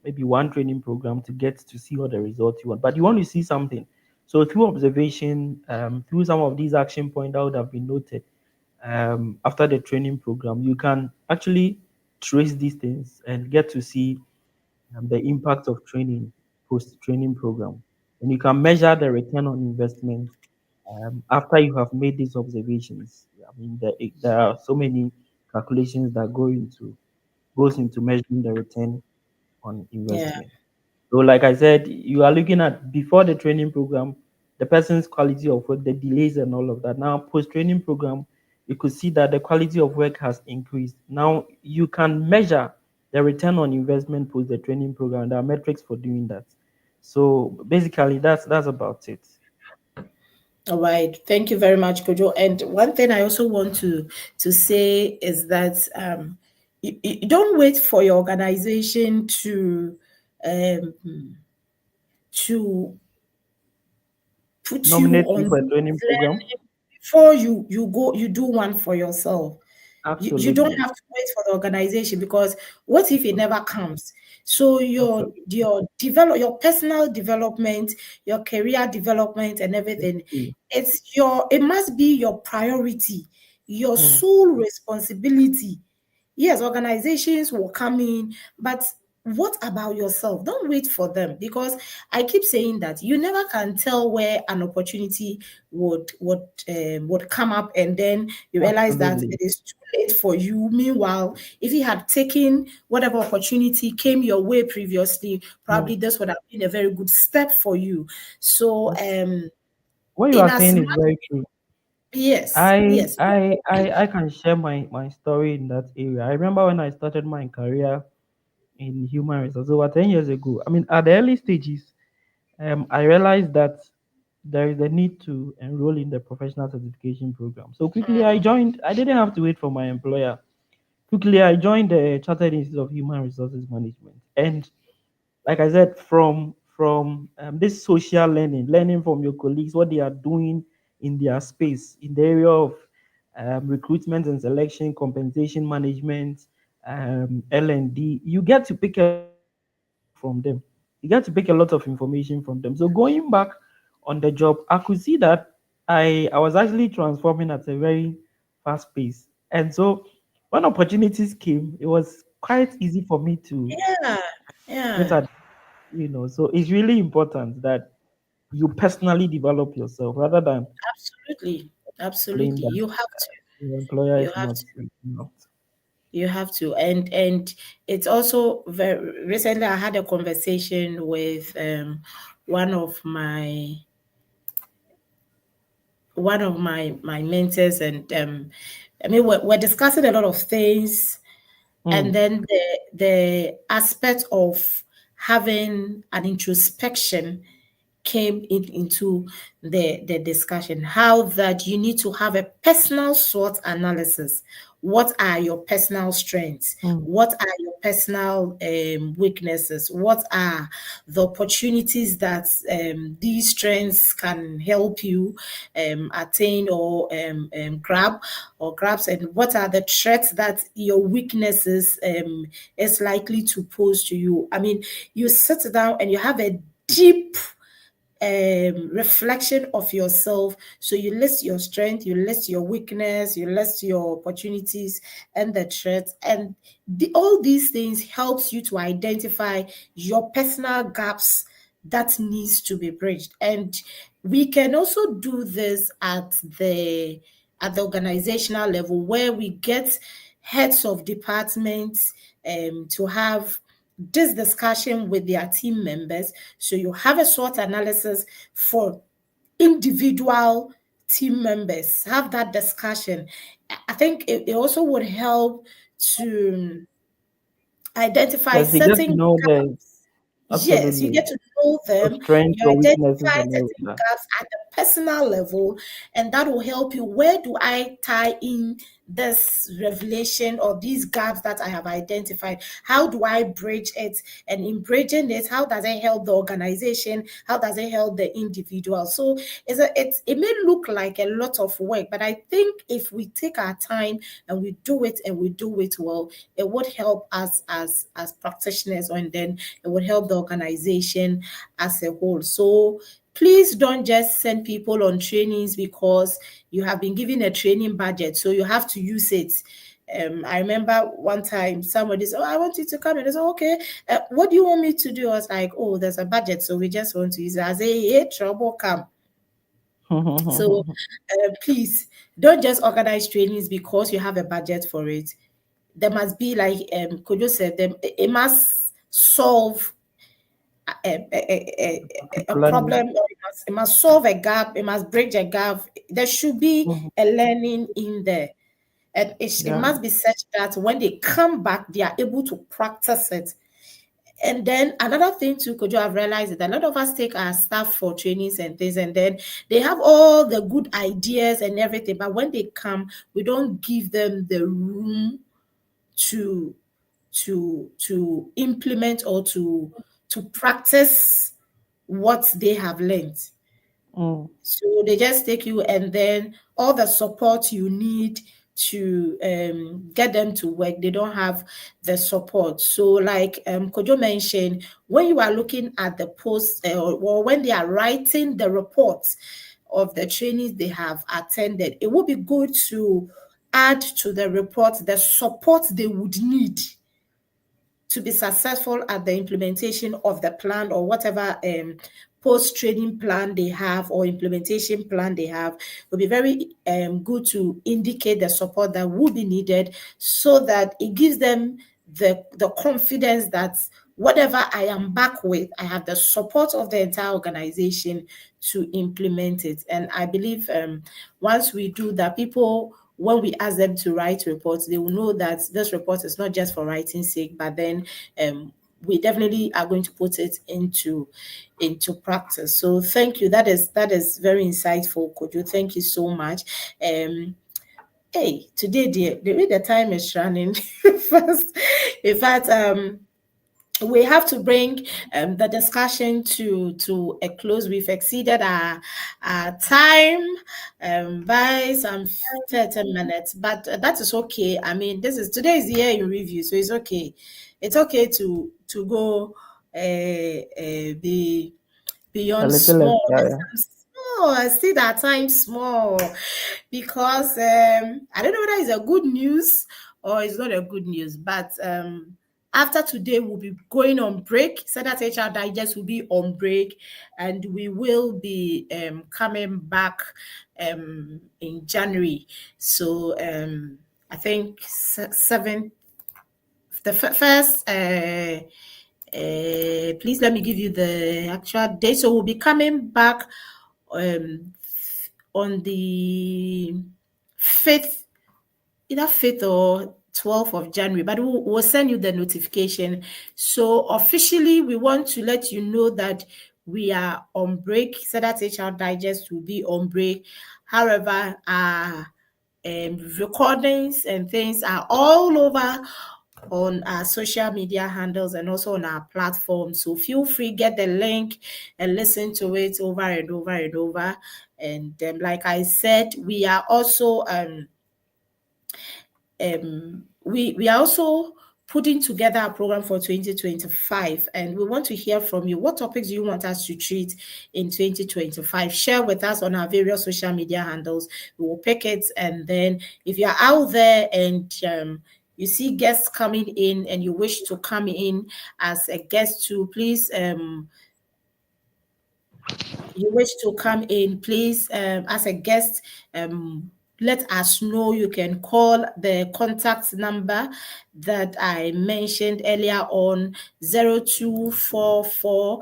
maybe one training program to get to see all the results you want, but you want to see something. So through observation, through some of these action points that would have been noted after the training program, you can actually trace these things and get to see the impact of training post training program, and you can measure the return on investment after you have made these observations. I mean, there are so many calculations that goes into measuring the return on Yeah. investment. So, like I said, you are looking at before the training program, the person's quality of work, the delays, and all of that. Now, post training program, you could see that the quality of work has increased. Now, you can measure the return on investment post the training program. There are metrics for doing that. So, basically, that's about it. All right. Thank you very much, Kojo. And one thing I also want to say is that you don't wait for your organization um, to put you Nominate you on for a training program. before you do one for yourself. You don't Absolutely. have to wait for the organization, because what if it never comes? So Absolutely. your personal development, your career development and everything, Mm. it must be your priority, your Mm. sole responsibility. Yes, organizations will come in, but what about yourself? Don't wait for them, because I keep saying that you never can tell where an opportunity would come up, and then you realize that Absolutely. it is too late for you. Meanwhile, if you had taken whatever opportunity came your way previously, Mm. probably this would have been a very good step for you. So, What you in are as saying is much, very true. yes, I yes, I I can share my story in that area. I remember when I started my career in human resources over 10 years ago. I mean, at the early stages, I realized that there is a need to enroll in the professional certification program. So quickly I joined. I didn't have to wait for my employer. Quickly I joined the Chartered Institute of Human Resources Management. And like I said, from this social learning from your colleagues, what they are doing in their space, in the area of recruitment and selection, compensation management, L&D, you get to pick a lot of information from them. You get to pick a lot of information from them. So going back on the job, I could see that I was actually transforming at a very fast pace. And so when opportunities came, it was quite easy for me to yeah, get yeah, at, so it's really important that you personally develop yourself rather than absolutely, blame absolutely. that You have to. your employer You is have not to. reaching out. You have to. And it's also very recently I had a conversation with one of my one of my mentors, and I mean we're discussing a lot of things, and Mm, then the aspect of having an introspection came into the discussion, how that you need to have a personal SWOT analysis. What are your personal strengths? mm, What are your personal weaknesses? What are the opportunities that these strengths can help you attain or grabs, and what are the threats that your weaknesses is likely to pose to you? I mean, you sit down and you have a deep reflection of yourself. So you list your strength, you list your weakness, you list your opportunities and the threats, and all these things helps you to identify your personal gaps that needs to be bridged. And we can also do this at the organizational level, where we get heads of departments to have this discussion with their team members. So you have a SWOT analysis for individual team members. Have that discussion. I think it also would help to identify yes, they get to certain. know the Yes, you absolutely get to know your them. strengths, You your weaknesses, identify and all certain that. gaps at the personal level, and that will help you. Where do I tie in this revelation or these gaps that I have identified? How do I bridge it? And in bridging it, how does it help the organization? How does it help the individual? So it may look like a lot of work, but I think if we take our time and we do it and we do it well, it would help us as practitioners, and then it would help the organization as a whole. So please don't just send people on trainings because you have been given a training budget, so you have to use it. I remember one time somebody said, "Oh, I want you to come," and I said, "Okay, what do you want me to do?" I was like, "Oh, there's a budget, so we just want to use it." I say, "Hey, trouble come." So please don't just organize trainings because you have a budget for it. There must be, like Kojo said, them it must solve a Particular need. problem, or it must solve a gap, it must bridge a gap. There should be Mhm. a learning in there. And it Yeah. must be such that when they come back, they are able to practice it. And then another thing too, could you have realized that a lot of us take our staff for trainings and things, and then they have all the good ideas and everything, but when they come, we don't give them the room to implement or to practice what they have learned. Mm. So they just take you, and then all the support you need to get them to work, they don't have the support. So, like Kojo mentioned, when you are looking at the post or when they are writing the reports of the trainings they have attended, it would be good to add to the report the support they would need to be successful at the implementation of the plan or whatever post-training plan they have or implementation plan they have. It will be very good to indicate the support that will be needed so that it gives them the confidence that whatever I am back with, I have the support of the entire organization to implement it. And I believe once we do that, people, when we ask them to write reports, they will know that this report is not just for writing sake, but then we definitely are going to put it into practice. So thank you. That is very insightful, Kojo. Thank you so much. Hey, today the time is running fast. In fact, we have to bring the discussion to a close. We've exceeded our time by some 30 minutes, but that is okay. I mean, today is the year in review, so it's okay. It's okay to go be A beyond little small. extra, yeah. Small, I see that time small because I don't know whether it's a good news or it's not a good news, but after today we'll be going on break. SEDAT HR Digest will be on break, and we will be coming back in January. So I think 7th, the first. Please let me give you the actual date. So we'll be coming back um, on the 5th, either 5th or 12th of January, but we'll send you the notification. So officially, we want to let you know that we are on break. So that HR Digest will be on break. However, our recordings and things are all over on our social media handles and also on our platform. So feel free, get the link and listen to it over and over and over. And like I said, we are also we are also putting together a program for 2025, and we want to hear from you. What topics do you want us to treat in 2025? Share with us on our various social media handles. We will pick it, and then if you're out there and you see guests coming in and you wish to come in as a guest too, please you wish to come in, please, as a guest, let us know. You can call the contact number that I mentioned earlier on, 0244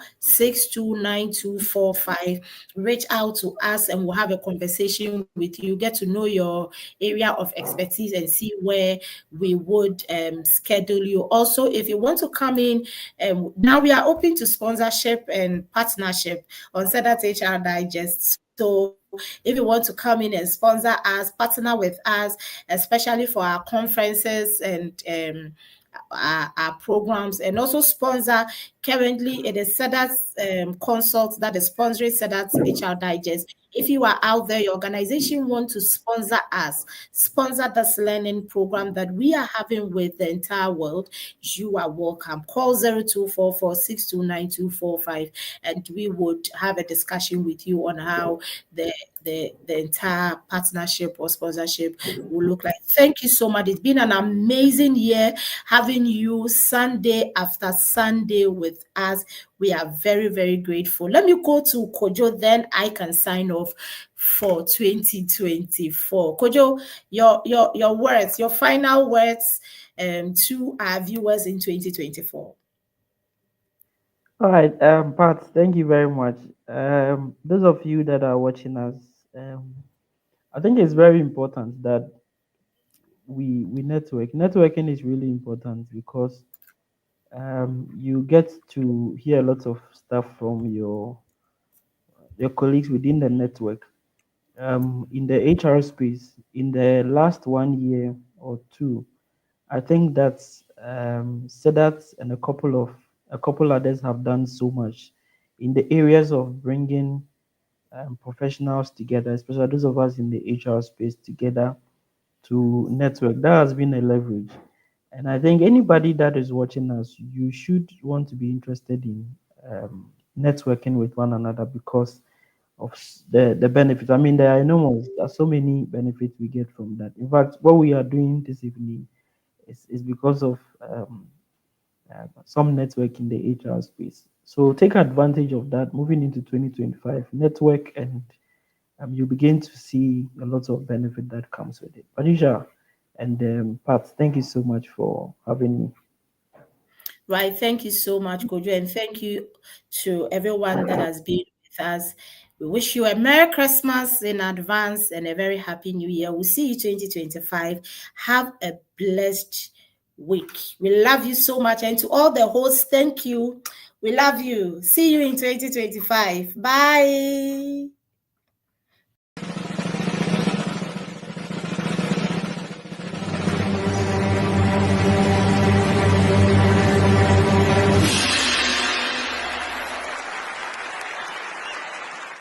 Reach out to us and we'll have a conversation with you, get to know your area of expertise and see where we would schedule you. Also, if you want to come in, now we are open to sponsorship and partnership on SEDAT HR Digest. So if you want to come in and sponsor us, partner with us, especially for our conferences and our programs, and also sponsor. Currently, it is SEDAT Consult that is sponsoring SEDAT HR Digest. If you are out there, your organization want to sponsor us, sponsor this learning program that we are having with the entire world, you are welcome. Call 0244 and we would have a discussion with you on how the entire partnership or sponsorship will look like. Thank you so much. It's been an amazing year having you Sunday after Sunday with us. We are very, very grateful. Let me go to Kojo, then I can sign off for 2024. Kojo, your words, your final words to our viewers in 2024. All right, Pat, thank you very much. Those of you that are watching us, I think it's very important that we network. Networking is really important because You get to hear a lot of stuff from your colleagues within the network. In the HR space, in the last 1 year or two, I think that SEDAT and a couple others have done so much in the areas of bringing professionals together, especially those of us in the HR space together to network. That has been a leverage. And I think anybody that is watching us, you should want to be interested in networking with one another because of the benefits. I mean, there are enormous. There are so many benefits we get from that. In fact, what we are doing this evening is because of some network in the HR space. So take advantage of that. Moving into 2025, network and you begin to see a lot of benefit that comes with it. Patricia and Pat, thank you so much for having me. Right. Thank you so much, Kojo, and thank you to everyone that has been with us. We wish you a Merry Christmas in advance and a very Happy New Year. We'll see you 2025. Have a blessed week. We love you so much. And to all the hosts, thank you. We love you. See you in 2025. Bye.